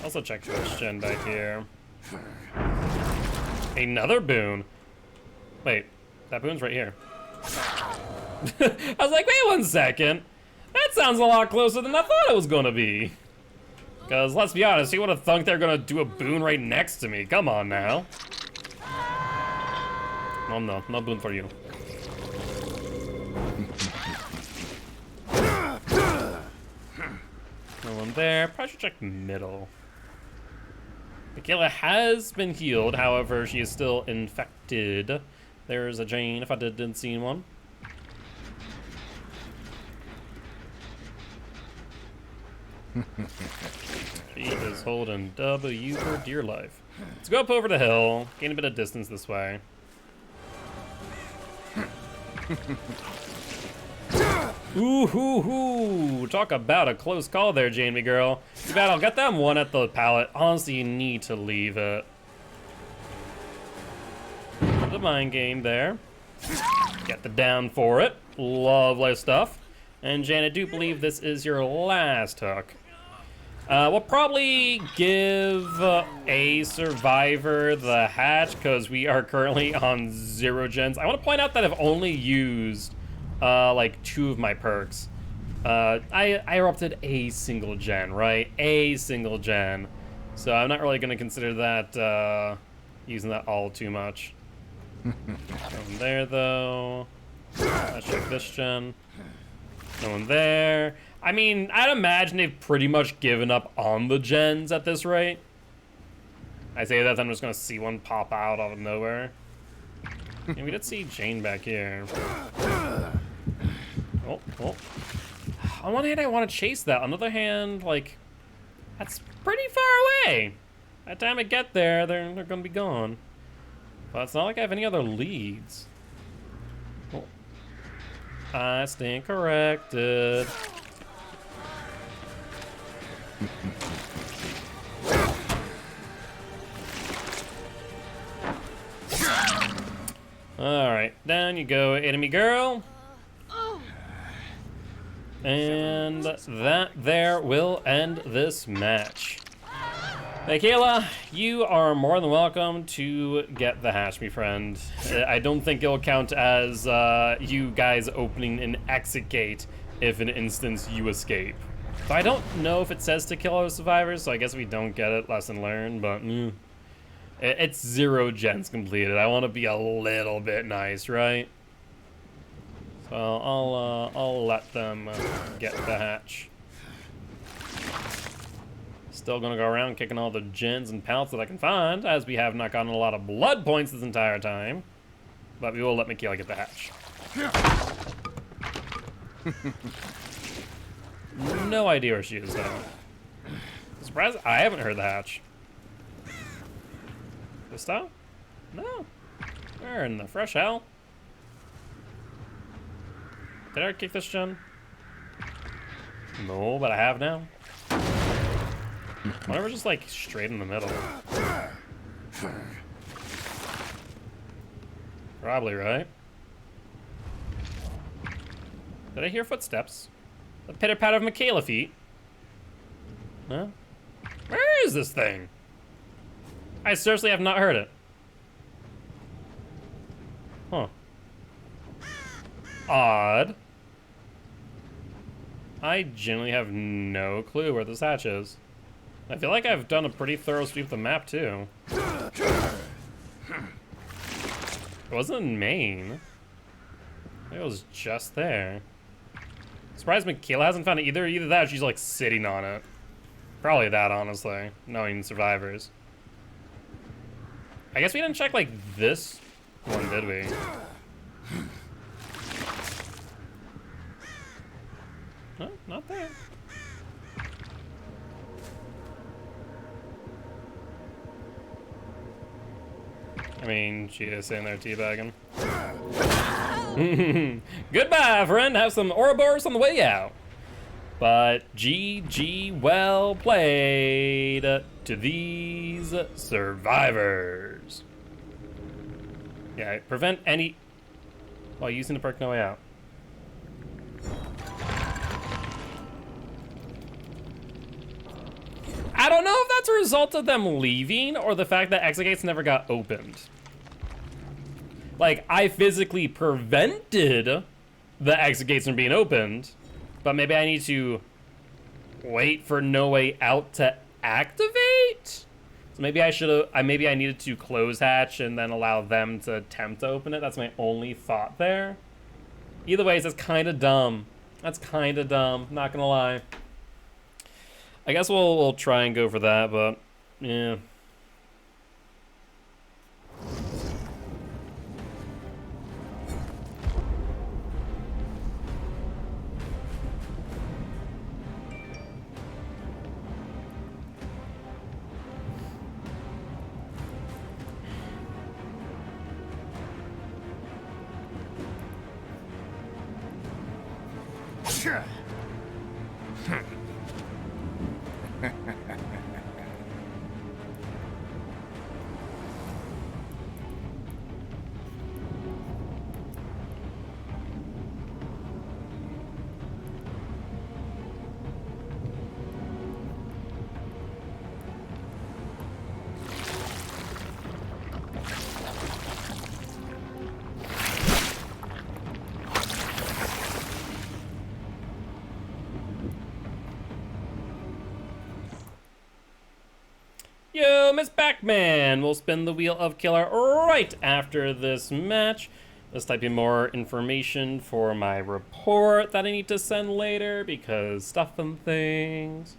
Also check this gen back here. Another boon. Wait, that boon's right here. I was like, wait 1 second. That sounds a lot closer than I thought it was gonna be. Because let's be honest, who would have thunk they're gonna do a boon right next to me? Come on now. Oh no, no boon for you. No one there. Probably should check middle. Michaela has been healed, however, she is still infected. There's a Jane, if I didn't see one. She is holding W for dear life. Let's go up over the hill, gain a bit of distance this way. Ooh, hoo, hoo. Talk about a close call there, Jamie girl. Too bad I'll get that one at the pallet. Honestly, you need to leave it. The mind game there. Get the down for it. Lovely stuff. And Jan, I do believe this is your last hook. We'll probably give a survivor the hatch because we are currently on 0 gens. I want to point out that I've only used like 2 of my perks. I erupted a single gen, right? A single gen. So I'm not really going to consider that using that all too much. Nothing there though. Let's check this gen. No one there. I mean, I'd imagine they've pretty much given up on the gens at this rate. I say that, I'm just gonna see one pop out of nowhere. And we did see Jane back here. Oh. On one hand, I want to chase that. On the other hand, like, that's pretty far away. By the time I get there, they're gonna be gone. But it's not like I have any other leads. Oh. I stand corrected. Alright, down you go, enemy girl. And that there will end this match. Michaela, you are more than welcome to get the hatch, my friend. I don't think it'll count as you guys opening an exit gate if in instance you escape. So I don't know if it says to kill all the survivors, so I guess we don't get it. Lesson learned, but it's 0 gens completed. I want to be a little bit nice, right? So I'll let them get the hatch. Still gonna go around kicking all the gens and pallets that I can find, as we have not gotten a lot of blood points this entire time. But we will let Michaela get the hatch. No idea where she is, though. Surprised I haven't heard the hatch. This time? No. Where in the fresh hell? Did I kick this gen? No, but I have now. Whatever, just like straight in the middle. Probably right. Did I hear footsteps? The pitter patter of Michaela feet. Huh? Where is this thing? I seriously have not heard it. Huh. Odd. I genuinely have no clue where this hatch is. I feel like I've done a pretty thorough sweep of the map, too. It wasn't in Maine. It was just there. Surprised Michaela hasn't found it either. Either that or she's, like, sitting on it. Probably that, honestly, knowing survivors. I guess we didn't check, like, this one, did we? No, not there. I mean, she is sitting there teabagging. Goodbye, friend. Have some Ouroboros on the way out. But GG, well played to these survivors. Yeah, prevent any while using the perk no way out. I don't know if that's a result of them leaving or the fact that exit gates never got opened. Like, I physically prevented the exit gates from being opened, but maybe I need to wait for no way out to activate? So maybe I should have, maybe I needed to close hatch and then allow them to attempt to open it. That's my only thought there. Either way, that's kind of dumb. That's kind of dumb, not gonna lie. I guess we'll try and go for that, but yeah. Yo, Miss Backman! We'll spin the wheel of killer right after this match. Let's type in more information for my report that I need to send later because stuff and things.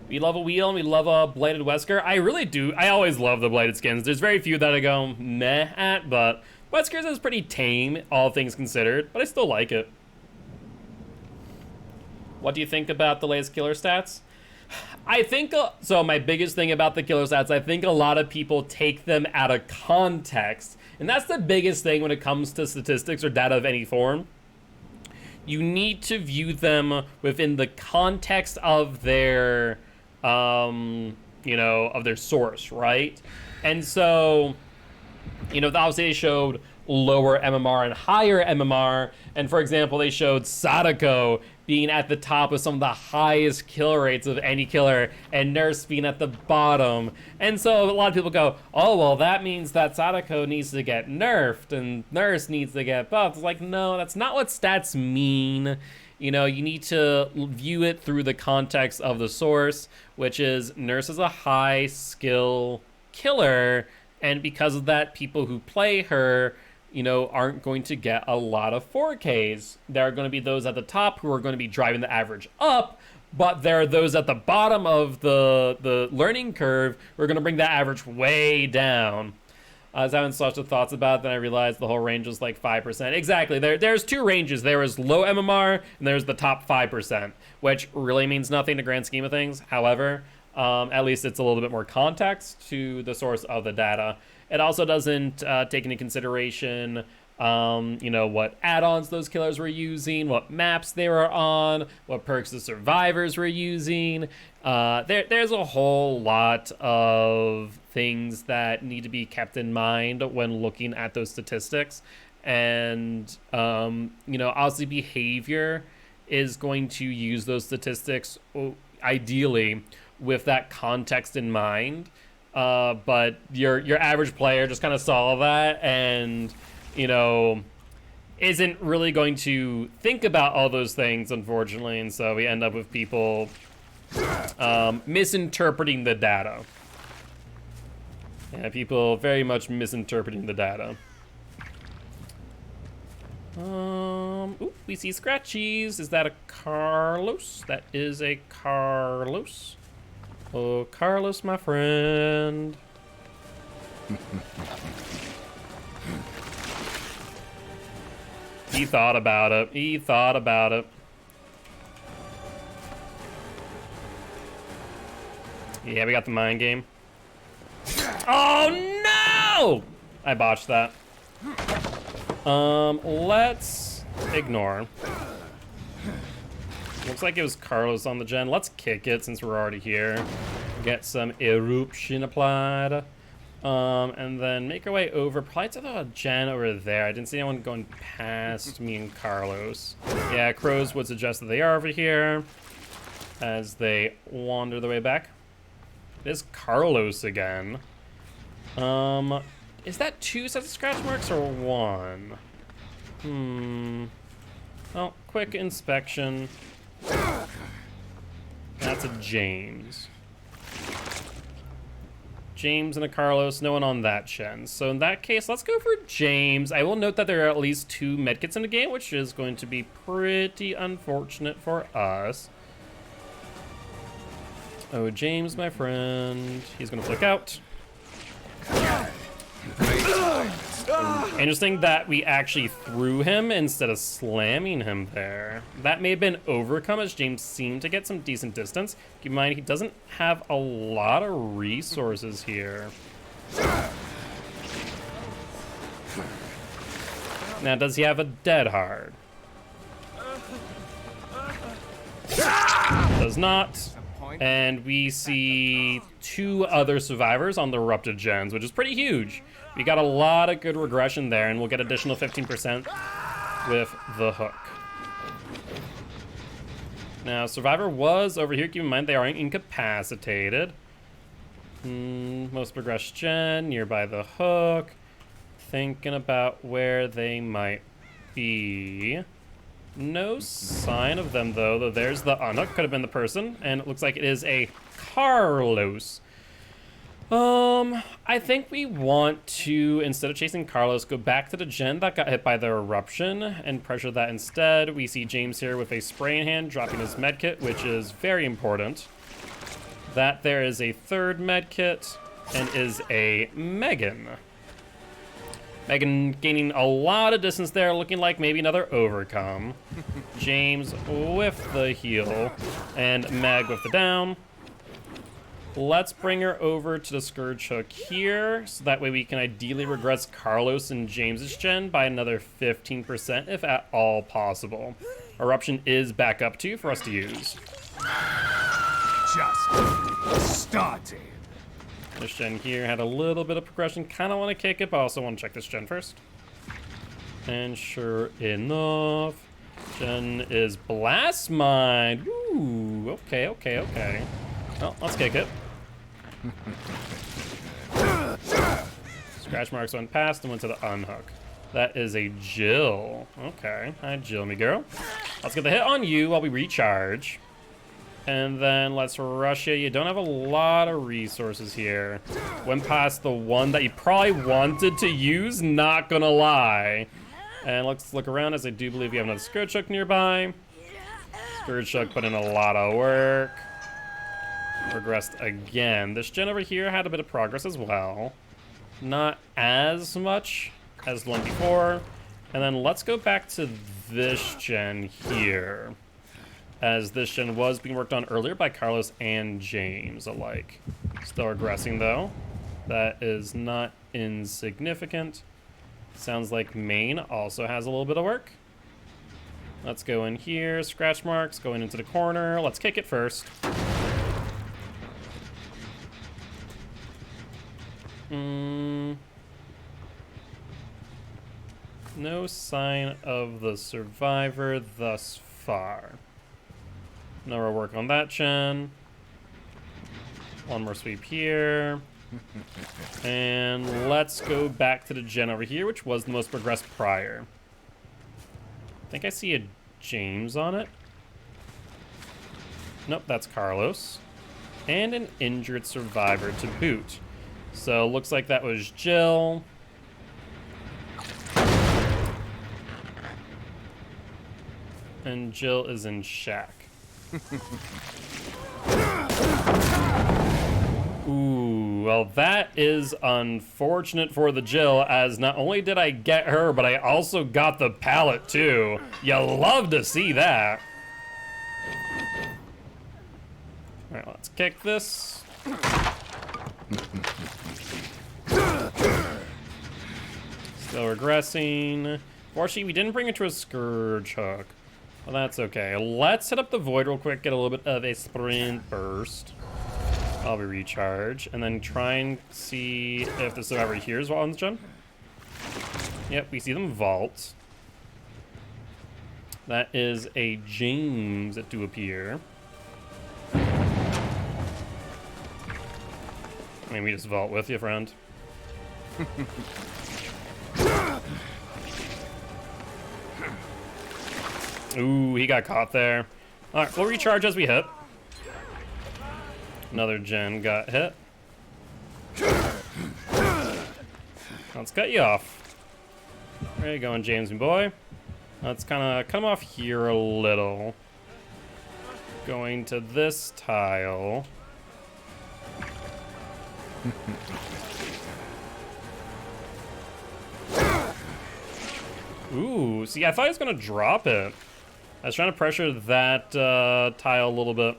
We love a wheel and we love a Blighted Wesker. I really do. I always love the Blighted skins. There's very few that I go meh at, but Wesker's is pretty tame, all things considered, but I still like it. What do you think about the latest killer stats? I think, so my biggest thing about the killer stats, I think a lot of people take them out of context. And that's the biggest thing when it comes to statistics or data of any form. You need to view them within the context of their, you know, of their source, right? And so, you know, obviously they showed lower MMR and higher MMR. And for example, they showed Sadako being at the top with some of the highest kill rates of any killer, and Nurse being at the bottom. And so a lot of people go, oh, well, that means that Sadako needs to get nerfed and Nurse needs to get buffed. It's like, no, that's not what stats mean. You know, you need to view it through the context of the source, which is Nurse is a high skill killer, and because of that, people who play her, you know, aren't going to get a lot of 4Ks. There are going to be those at the top who are going to be driving the average up, but there are those at the bottom of the learning curve who are going to bring that average way down. I was having such thoughts about it, then I realized the whole range was like 5%. Exactly, there's two ranges. There is low MMR, and there's the top 5%, which really means nothing in the grand scheme of things. However, at least it's a little bit more context to the source of the data. It also doesn't take into consideration, you know, what add-ons those killers were using, what maps they were on, what perks the survivors were using. There's a whole lot of things that need to be kept in mind when looking at those statistics. And, you know, obviously behavior is going to use those statistics ideally with that context in mind. But your average player just kind of saw that and, you know, isn't really going to think about all those things, unfortunately. And so we end up with people misinterpreting the data. Yeah, people very much misinterpreting the data. Ooh, we see scratchies. Is that a Carlos? That is a Carlos. Oh, Carlos, my friend. He thought about it. He thought about it. Yeah, we got the mind game. Oh, no! I botched that. Let's ignore. Looks like it was Carlos on the gen. Let's kick it since we're already here. Get some eruption applied. And then make our way over. Probably to the gen over there. I didn't see anyone going past me and Carlos. Yeah, crows would suggest that they are over here as they wander their way back. It is Carlos again. Is that 2 sets of scratch marks or 1? Well, quick inspection. That's a James. James and a Carlos, no one on that gen. So in that case, let's go for James. I will note that there are at least 2 medkits in the game, which is going to be pretty unfortunate for us. Oh, James, my friend. He's gonna flick out. Interesting that we actually threw him instead of slamming him there. That may have been overcome as James seemed to get some decent distance. Keep in mind, he doesn't have a lot of resources here. Now, does he have a dead hard? Does not. And we see 2 other survivors on the erupted gens, which is pretty huge. We got a lot of good regression there, and we'll get additional 15% with the hook. Now, survivor was over here. Keep in mind, they are incapacitated. Most progressed gen, nearby the hook. Thinking about where they might be. No sign of them, though there's the unhook. Could have been the person, and it looks like it is a Carlos. I think we want to, instead of chasing Carlos, go back to the gen that got hit by the eruption and pressure that instead. We see James here with a spray in hand, dropping his medkit, which is very important. That there is a 3rd medkit and is a Megan. Megan gaining a lot of distance there, looking like maybe another overcome. James with the heal, and Meg with the down. Let's bring her over to the Scourge Hook here, so that way we can ideally regress Carlos and James's gen by another 15%, if at all possible. Eruption is back up to for us to use. Just started. This gen here had a little bit of progression. Kind of want to kick it, but also want to check this gen first. And sure enough, Jen is Blast Mine. Ooh, okay, okay, okay. Well, let's kick it. Scratch marks went past and went to the unhook. That is a Jill. Okay, hi Jill, me girl. Let's get the hit on you while we recharge. And then let's rush you. You don't have a lot of resources here. Went past the one that you probably wanted to use, not gonna lie. And let's look around, as I do believe you have another Scourge Hook nearby. Scourge Hook put in a lot of work. Regressed again. This gen over here had a bit of progress as well. Not as much as the one before. And then let's go back to this gen here, as this gen was being worked on earlier by Carlos and James alike. Still regressing though. That is not insignificant. Sounds like Maine also has a little bit of work. Let's go in here. Scratch marks going into the corner. Let's kick it first. No sign of the survivor thus far. No more work on that gen. One more sweep here. And let's go back to the gen over here, which was the most progressed prior. I think I see a James on it. Nope, that's Carlos. And an injured survivor to boot. So looks like that was Jill. And Jill is in shack. Ooh, well that is unfortunate for the Jill, as not only did I get her, but I also got the pallet too. You love to see that. All right, let's kick this. Still regressing. Fortunately, we didn't bring it to a Scourge Hook. Well, that's okay. Let's hit up the Void real quick, get a little bit of a sprint burst. I'll be recharge, and then try and see if the survivor here is on the gen. Yep, we see them vault. That is a James that do appear. I mean, we just vault with you, friend. Ooh, he got caught there. All right, we'll recharge as we hit. Another gen got hit. Let's cut you off. Where you going, James, my boy? Let's kind of come off here a little. Going to this tile. Ooh, see, I thought he was gonna drop it. I was trying to pressure that tile a little bit.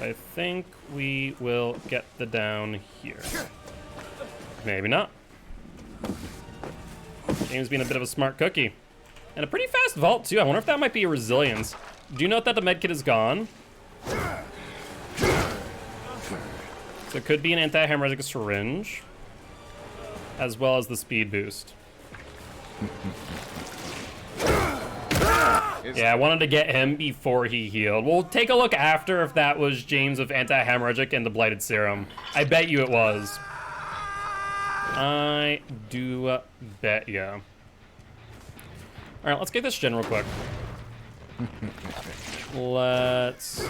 I think we will get the down here. Maybe not. James being a bit of a smart cookie. And a pretty fast vault too. I wonder if that might be a resilience. Do you note that the medkit is gone? So it could be an anti-hemorrhagic syringe, as well as the speed boost. Yeah, I wanted to get him before he healed. We'll take a look after if that was James with anti-hemorrhagic and the blighted serum. I bet you it was. I do bet ya. All right, let's get this gen real quick. Let's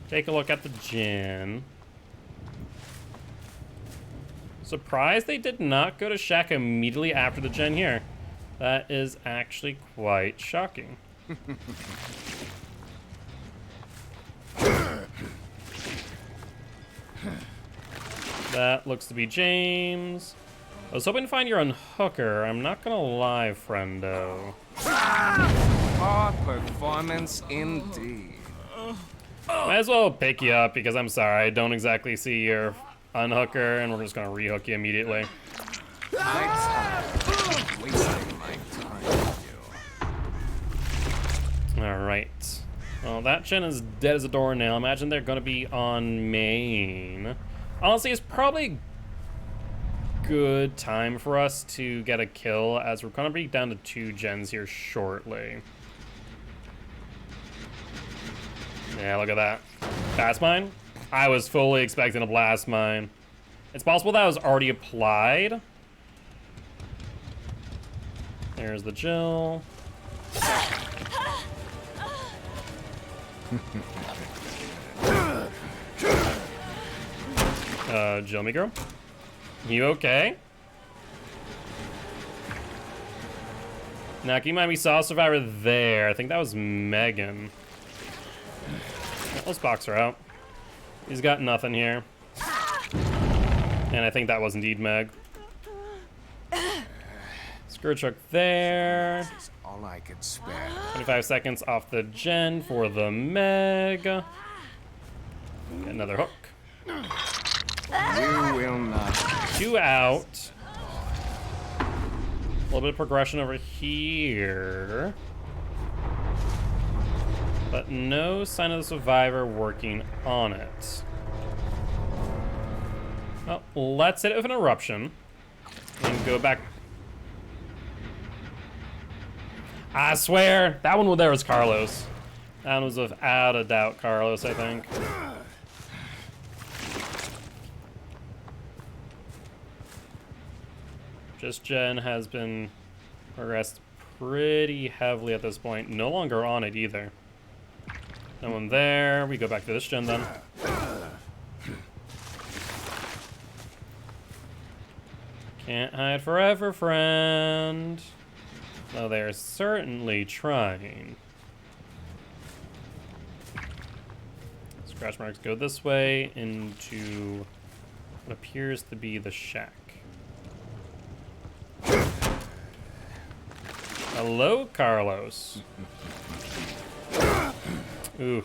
take a look at the gen. Surprised they did not go to shack immediately after the gen here. That is actually quite shocking. That looks to be James. I was hoping to find your unhooker. I'm not gonna lie, friendo. Hard performance indeed. Might as well pick you up because I'm sorry, I don't exactly see your unhooker, and we're just gonna rehook you immediately. My time. Wasting my time with you. All right. Well, that gen is dead as a doornail. Imagine they're gonna be on main. Honestly, it's probably good time for us to get a kill, as we're gonna be down to 2 gens here shortly. Yeah, look at that. Blast mine? I was fully expecting a blast mine. It's possible that was already applied. There's the Jill. Jill, me girl. You okay? Now, keep in mind we saw a survivor there. I think that was Megan. Let's box her out. He's got nothing here. And I think that was indeed Meg. Scourge hook there. This is all I could spare. 25 seconds off the gen for the Meg. Get another hook. You will not. 2 out. A little bit of progression over here. But no sign of the survivor working on it. Well, let's hit it with an eruption. And go back. I swear, that one there was Carlos. That one was without a doubt Carlos, I think. Just Jen has been progressed pretty heavily at this point. No longer on it either. No one there. We go back to this gen then. Can't hide forever, friend. Though they're certainly trying. Scratch marks go this way into what appears to be the shack. Hello, Carlos. Ooh.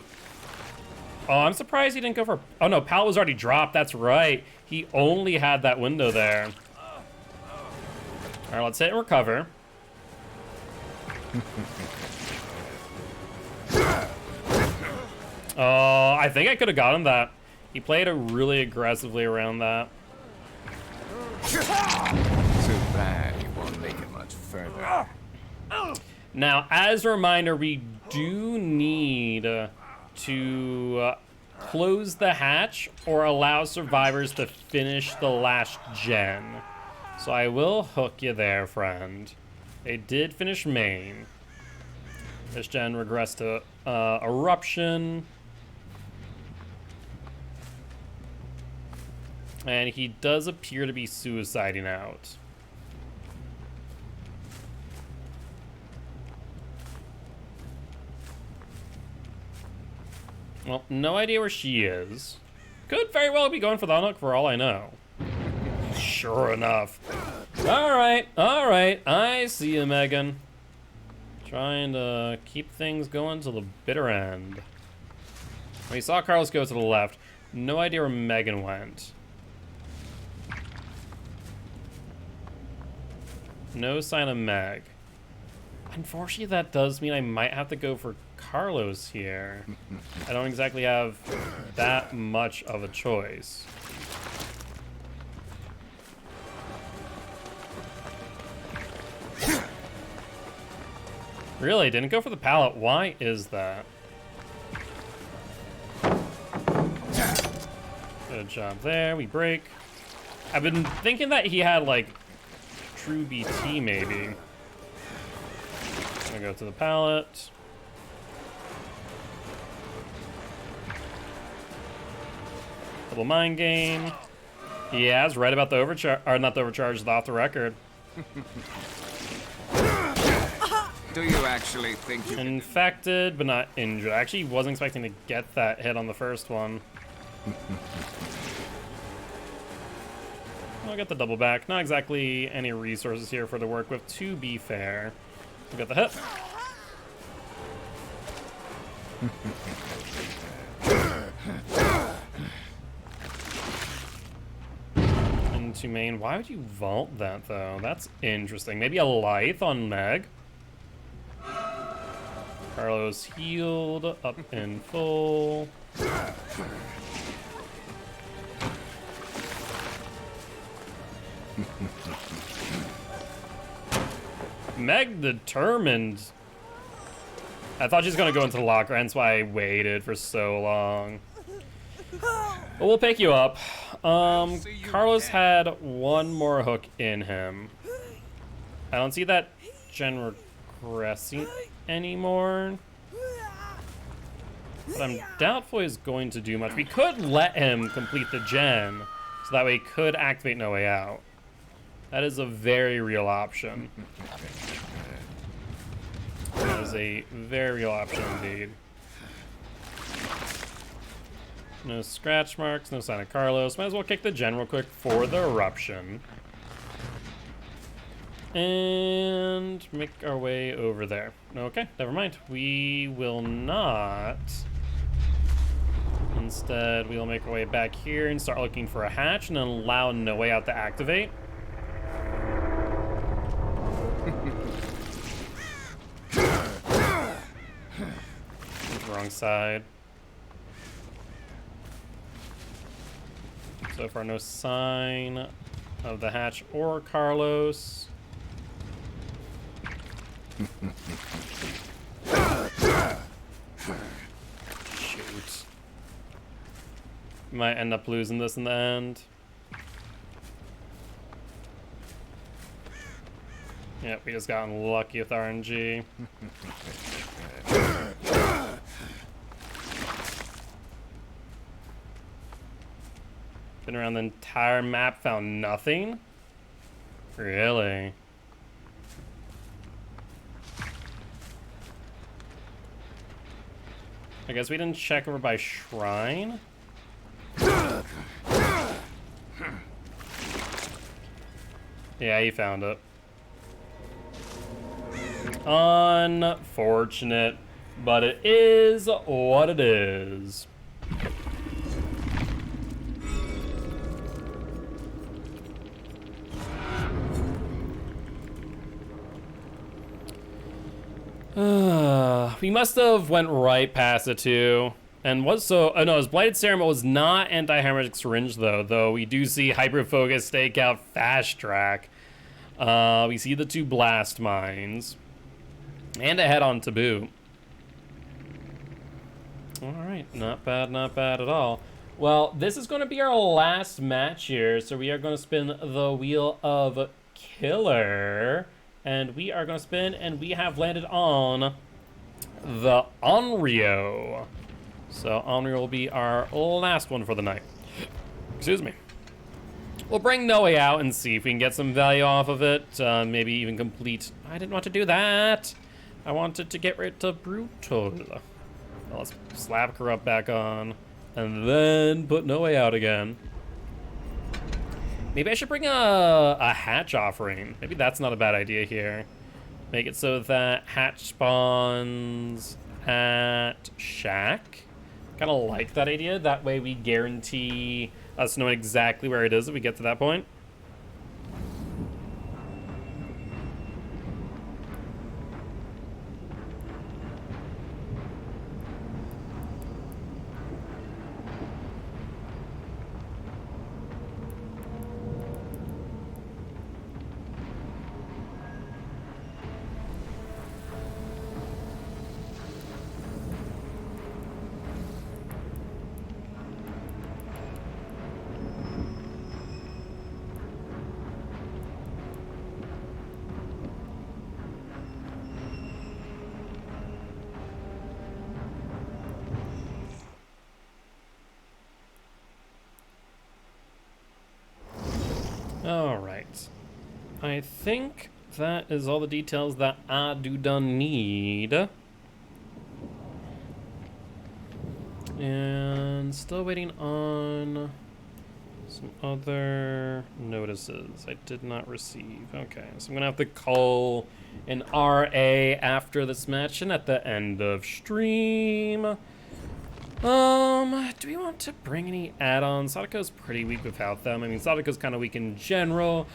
Oh, I'm surprised he didn't go for... Oh, no, pallet was already dropped. That's right. He only had that window there. All right, let's hit and recover. Oh, I think I could have gotten that. He played it really aggressively around that. Too bad you won't make it much further. Now, as a reminder, we do need to close the hatch or allow survivors to finish the last gen. So I will hook you there, friend. They did finish main. This gen regressed to eruption. And he does appear to be suiciding out. Well, no idea where she is. Could very well be going for the unhook for all I know. Sure enough. Alright, I see you, Megan. Trying to keep things going to the bitter end. We saw Carlos go to the left. No idea where Megan went. No sign of Meg. Unfortunately, that does mean I might have to go for Carlos here. I don't exactly have that much of a choice. Really? Didn't go for the pallet. Why is that? Good job there. We break. I've been thinking that he had, like, true BT, maybe. Gonna go to the pallet. Little mind game. He has right about the overcharge, or not the overcharge, the off the record. Do you actually think you Infected, but not injured. I actually wasn't expecting to get that hit on the first one. I'll get the double back. Not exactly any resources here for to work with, to be fair. We got the hit. Into main. Why would you vault that, though? That's interesting. Maybe a Lithe on Meg. Carlos healed, up in full. Meg determined. I thought she was gonna go into the locker, hence why I waited for so long. But we'll pick you up. Carlos had one more hook in him. I don't see that gen regressing anymore. But I'm doubtful he's going to do much. We could let him complete the gen, so that way he could activate No Way Out. That is a very real option. That is a very real option indeed. No scratch marks, no sign of Carlos. Might as well kick the gen real quick for the eruption. And make our way over there. Okay, never mind. We will not. Instead, we'll make our way back here and start looking for a hatch and then allow No Way Out to activate. Wrong side. So far, no sign of the hatch or Carlos. Shoot. Might end up losing this in the end. Yep, we just got unlucky with RNG. Been around the entire map, found nothing? Really? I guess we didn't check over by shrine? Yeah, he found it. Unfortunate, but it is what it is. We must have went right past it too. And was so, oh no, his Blighted Serum was not anti-hemorrhagic syringe though we do see Hyper Focus, Stakeout, Fast Track. We see the 2 Blast Mines. And a head-on to boot. Alright, not bad at all. Well, this is going to be our last match here, so we are going to spin the Wheel of Killer. And we are going to spin, and we have landed on the Onryo. So Onryo will be our last one for the night. Excuse me. We'll bring No Way Out and see if we can get some value off of it. Maybe even complete. I didn't want to do that. I wanted to get rid of Brutal. Well, let's slap Corrupt back on. And then put No Way Out again. Maybe I should bring a hatch offering. Maybe that's not a bad idea here. Make it so that hatch spawns at Shack. Kind of like that idea. That way we guarantee us knowing exactly where it is if we get to that point. All right. I think that is all the details that I do done need. And still waiting on some other notices I did not receive. Okay, so I'm gonna have to call an RA after this match and at the end of stream. Do we want to bring any add-ons? Sadako's pretty weak without them. I mean, Sadako's kind of weak in general.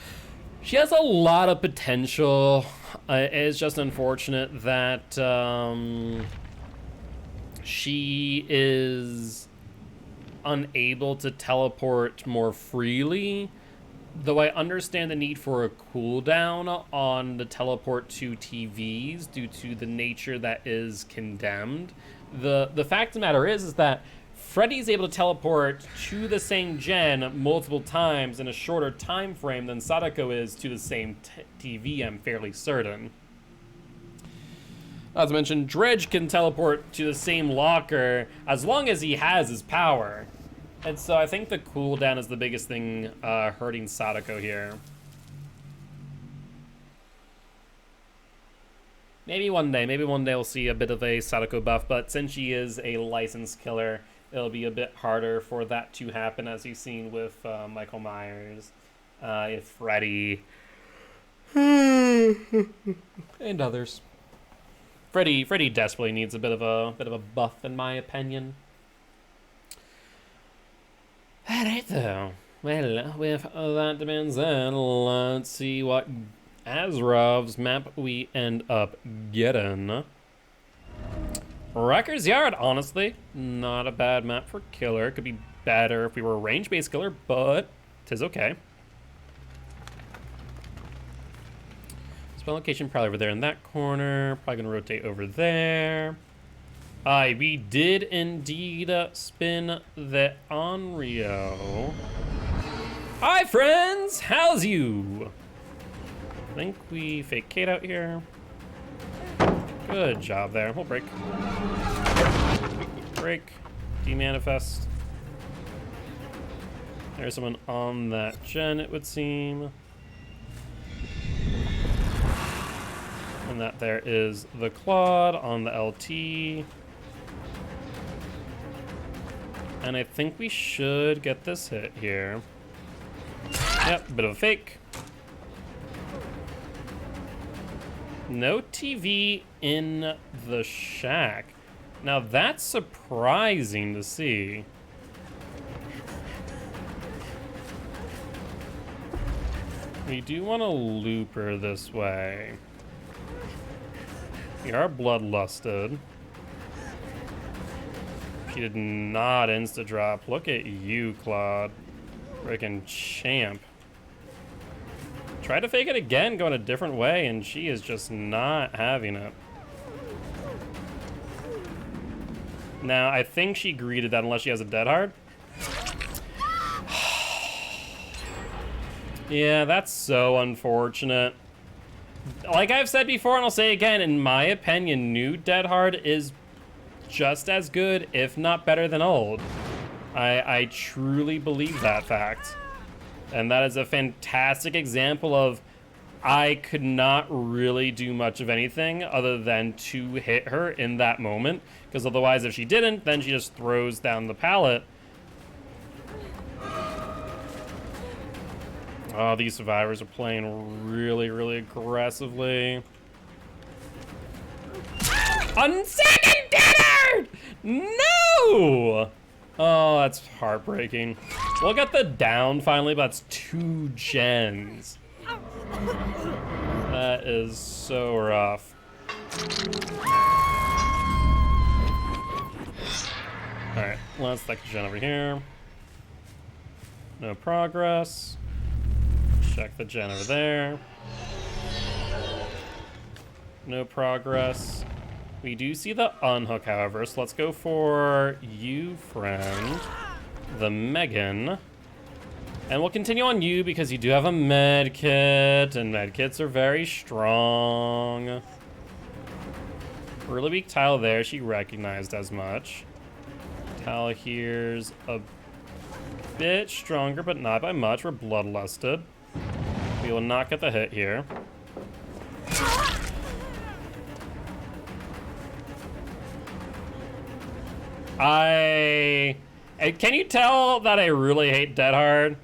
She has a lot of potential. It's just unfortunate that she is unable to teleport more freely. Though I understand the need for a cooldown on the teleport to TVs due to the nature that is condemned, the fact of the matter is that Freddy's able to teleport to the same gen multiple times in a shorter time frame than Sadako is to the same TV, I'm fairly certain. As I mentioned, Dredge can teleport to the same locker as long as he has his power. And so I think the cooldown is the biggest thing hurting Sadako here. Maybe one day we'll see a bit of a Sadako buff, but since she is a licensed killer, it'll be a bit harder for that to happen, as you've seen with Michael Myers, Freddy, and others. Freddy desperately needs a bit of a buff, in my opinion. Alright though. Well, with that being said, let's see what Azrov's map we end up getting. Wrecker's Yard, honestly, not a bad map for killer. Could be better if we were a range-based killer, but 'tis okay. Spell location probably over there in that corner. Probably gonna rotate over there. We did indeed spin the Onryo. Hi friends, how's you? I think we fake Kate out here. Good job there. We'll break. Break. Demanifest. There's someone on that gen, it would seem. And that there is the Claude on the LT. And I think we should get this hit here. Yep, bit of a fake. No TV in the shack. Now that's surprising to see. We do want to loop her this way. We are bloodlusted. She did not insta-drop. Look at you, Claude. Freaking champ. Try to fake it again, going a different way, and she is just not having it. Now, I think she greeted that unless she has a dead hard. Yeah, that's so unfortunate. Like I've said before, and I'll say again, in my opinion, new dead hard is just as good, if not better than old. I truly believe that fact. And that is a fantastic example of I could not really do much of anything other than to hit her in that moment. Because otherwise, if she didn't, then she just throws down the pallet. Oh, these survivors are playing really, really aggressively. On second dinner! No! Oh, that's heartbreaking. We'll get the down finally, but that's 2 gens. That is so rough. Alright, let's select the gen over here. No progress. Check the gen over there. No progress. We do see the unhook, however, so let's go for you, friend. The Megan. And we'll continue on you because you do have a med kit, and med kits are very strong. Really weak tile there, she recognized as much. Tile here's a bit stronger, but not by much. We're bloodlusted. We will not get the hit here. Can you tell that I really hate Dead Hard?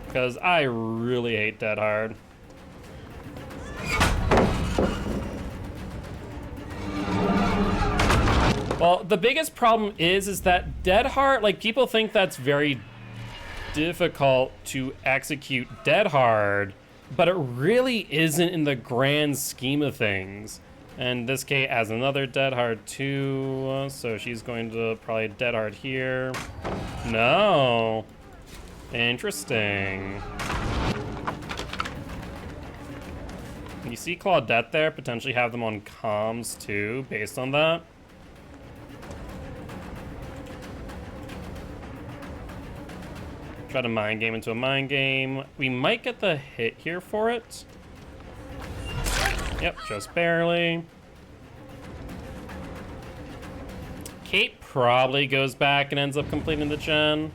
Because I really hate Dead Hard. Well, the biggest problem is that Dead Hard, like, people think that's very difficult to execute Dead Hard, but it really isn't in the grand scheme of things. And this Kate has another Dead Hard too, so she's going to probably Dead Hard here. No. Interesting. You see Claudette there, potentially have them on comms too, based on that. Try to mind game into a mind game. We might get the hit here for it. Yep, just barely. Kate probably goes back and ends up completing the gen.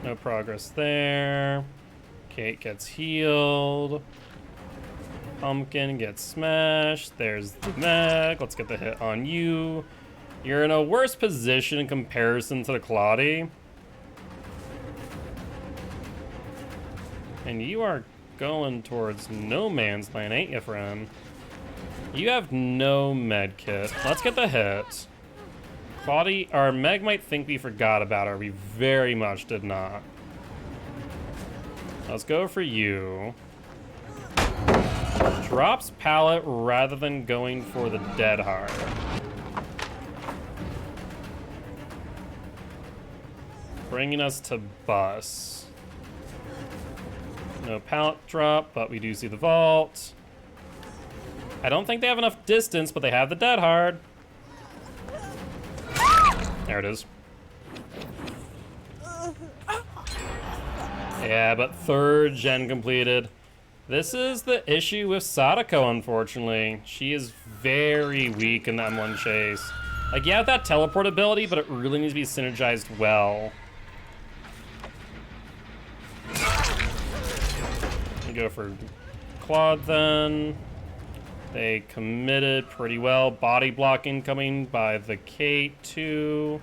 No progress there. Kate gets healed. Pumpkin gets smashed. There's the Meg. Let's get the hit on you. You're in a worse position in comparison to the Claudie. And you are going towards no man's land, ain't you, friend? You have no med kit. Let's get the hit. Claudie, or Meg might think we forgot about her. We very much did not. Let's go for you. Drops pallet rather than going for the dead hard. Bringing us to bus. No pallet drop, but we do see the vault. I don't think they have enough distance, but they have the dead hard. There it is. Yeah, but third gen completed. This is the issue with Sadako, unfortunately. She is very weak in that M1 chase. Like, you have that teleport ability, but it really needs to be synergized well. We go for Claude then. They committed pretty well. Body block incoming by the K2.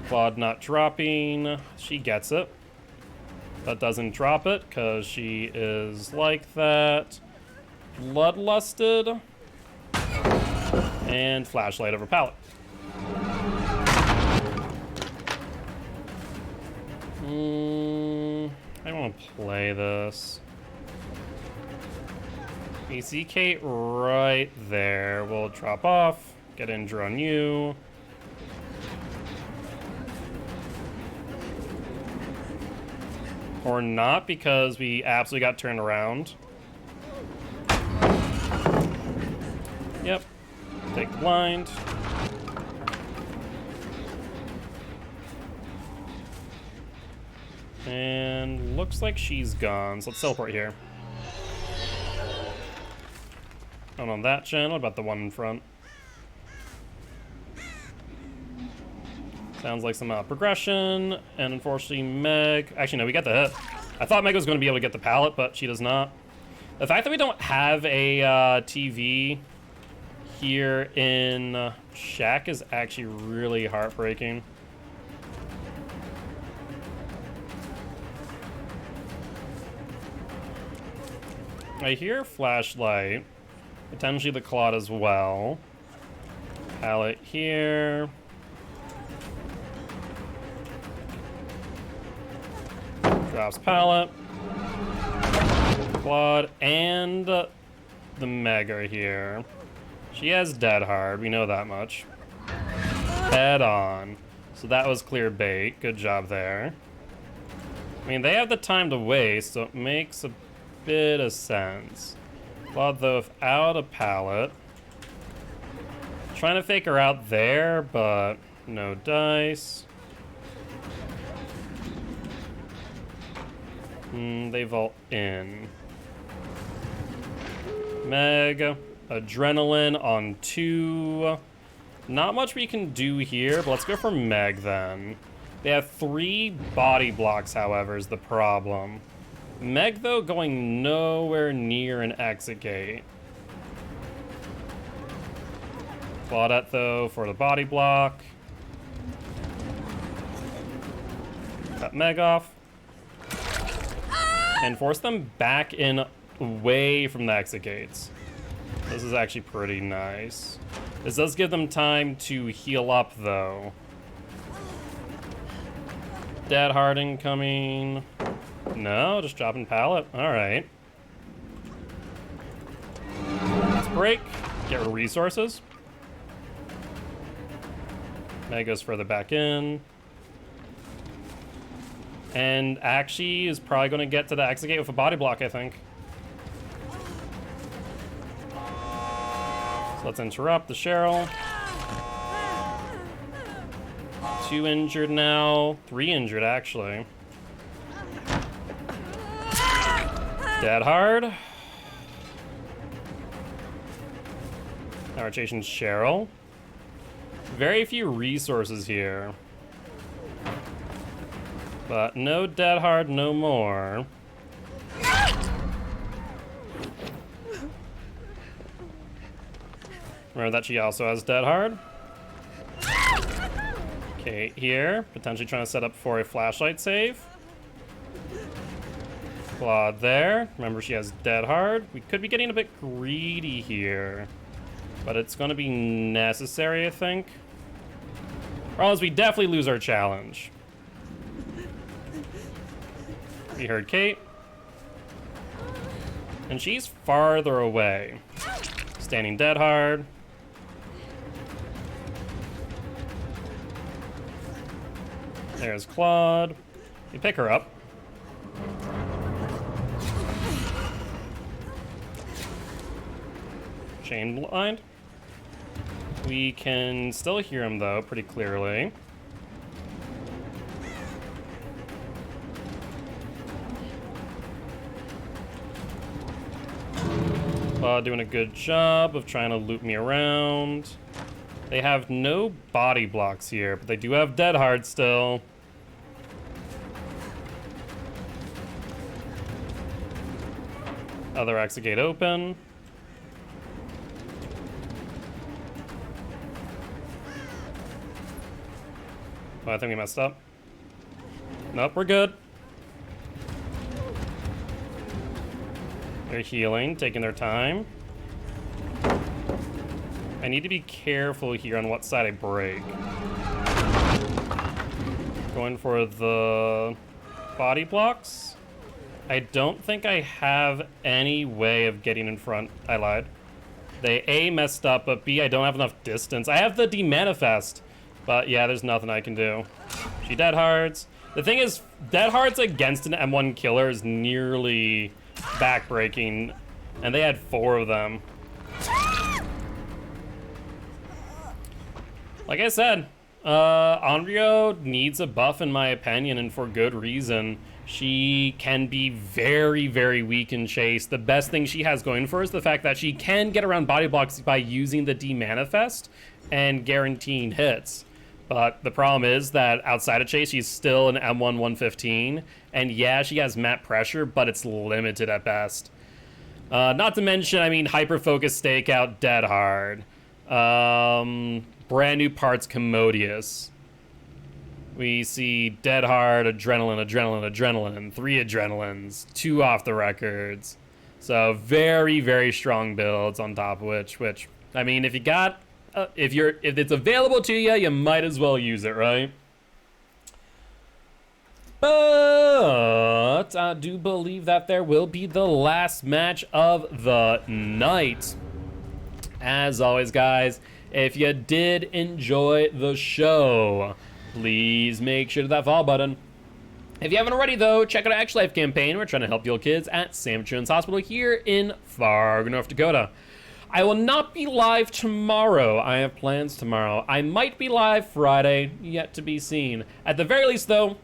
Claude not dropping. She gets it. That doesn't drop it because she is like that. Bloodlusted. And flashlight over pallet. I want to play this. You see Kate right there. We'll drop off. Get injured on you. Or not, because we absolutely got turned around. Yep. Take the blind. And looks like she's gone. So let's teleport here. Not on that channel, about the one in front. Sounds like some progression, and unfortunately Meg... Actually, no, we got the hit. I thought Meg was going to be able to get the pallet, but she does not. The fact that we don't have a TV here in Shack is actually really heartbreaking. I hear flashlight. Potentially the Claude as well. Pallet here. Drops pallet. Claude and the Meg are here. She has dead hard, we know that much. Head on. So that was clear bait. Good job there. I mean, they have the time to waste, so it makes a bit of sense. Claude, though, without a pallet. Trying to fake her out there, but no dice. They vault in. Meg, adrenaline on 2. Not much we can do here, but let's go for Meg then. They have 3 body blocks, however, is the problem. Meg, though, going nowhere near an exit gate. Claudette, though, for the body block. Cut Meg off. And force them back in away from the exit gates. This is actually pretty nice. This does give them time to heal up, though. Dead Harding coming. No, just dropping pallet. All right. Let's break. Get rid of resources. Meg goes further back in. And actually is probably going to get to the exit gate with a body block, I think. So let's interrupt the Cheryl. 2 injured now. 3 injured, actually. Dead hard. Now we're chasing Cheryl. Very few resources here. But no dead hard no more. Remember that she also has dead hard. Okay, here, potentially trying to set up for a flashlight save. Claude there. Remember she has dead hard. We could be getting a bit greedy here, but it's going to be necessary, I think. Or else we definitely lose our challenge. We heard Kate. And she's farther away. Standing dead hard. There's Claude. We pick her up. Chain blind. We can still hear him though, pretty clearly. Doing a good job of trying to loop me around. They have no body blocks here, but they do have dead hard still. Other exit gate open. Oh, I think we messed up. Nope, we're good. They're healing, taking their time. I need to be careful here on what side I break. Going for the body blocks. I don't think I have any way of getting in front. I lied. They A, messed up, but B, I don't have enough distance. I have the demanifest, but yeah, there's nothing I can do. She dead hards. The thing is, dead hards against an M1 killer is nearly backbreaking, and they had 4 of them. Like I said, Andrio needs a buff in my opinion, and for good reason. She can be very, very weak in chase. The best thing she has going for her is the fact that she can get around body blocks by using the demanifest and guaranteeing hits. But the problem is that outside of chase, she's still an M1 115. And yeah, she has map pressure, but it's limited at best. Not to mention, I mean, hyper-focus stakeout, dead hard. Brand new parts, commodious. We see dead hard, adrenaline, adrenaline, adrenaline, 3 adrenalines, 2 off the records. So very, very strong builds on top of which, I mean, if you got, if it's available to you, you might as well use it, right? But I do believe that there will be the last match of the night. As always, guys, if you did enjoy the show, please make sure to that follow button. If you haven't already, though, check out our Extra Life campaign. We're trying to help your kids at Sam Children's Hospital here in Fargo, North Dakota. I will not be live tomorrow. I have plans tomorrow. I might be live Friday, yet to be seen. At the very least, though,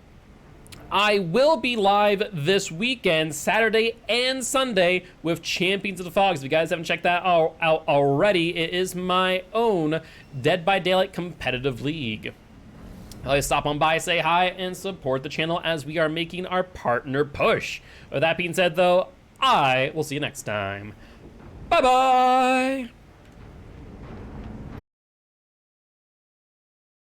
I will be live this weekend, Saturday and Sunday, with Champions of the Fogs. If you guys haven't checked that out already, it is my own Dead by Daylight competitive league. Always stop on by, say hi, and support the channel as we are making our partner push. With that being said, though, I will see you next time. Bye-bye!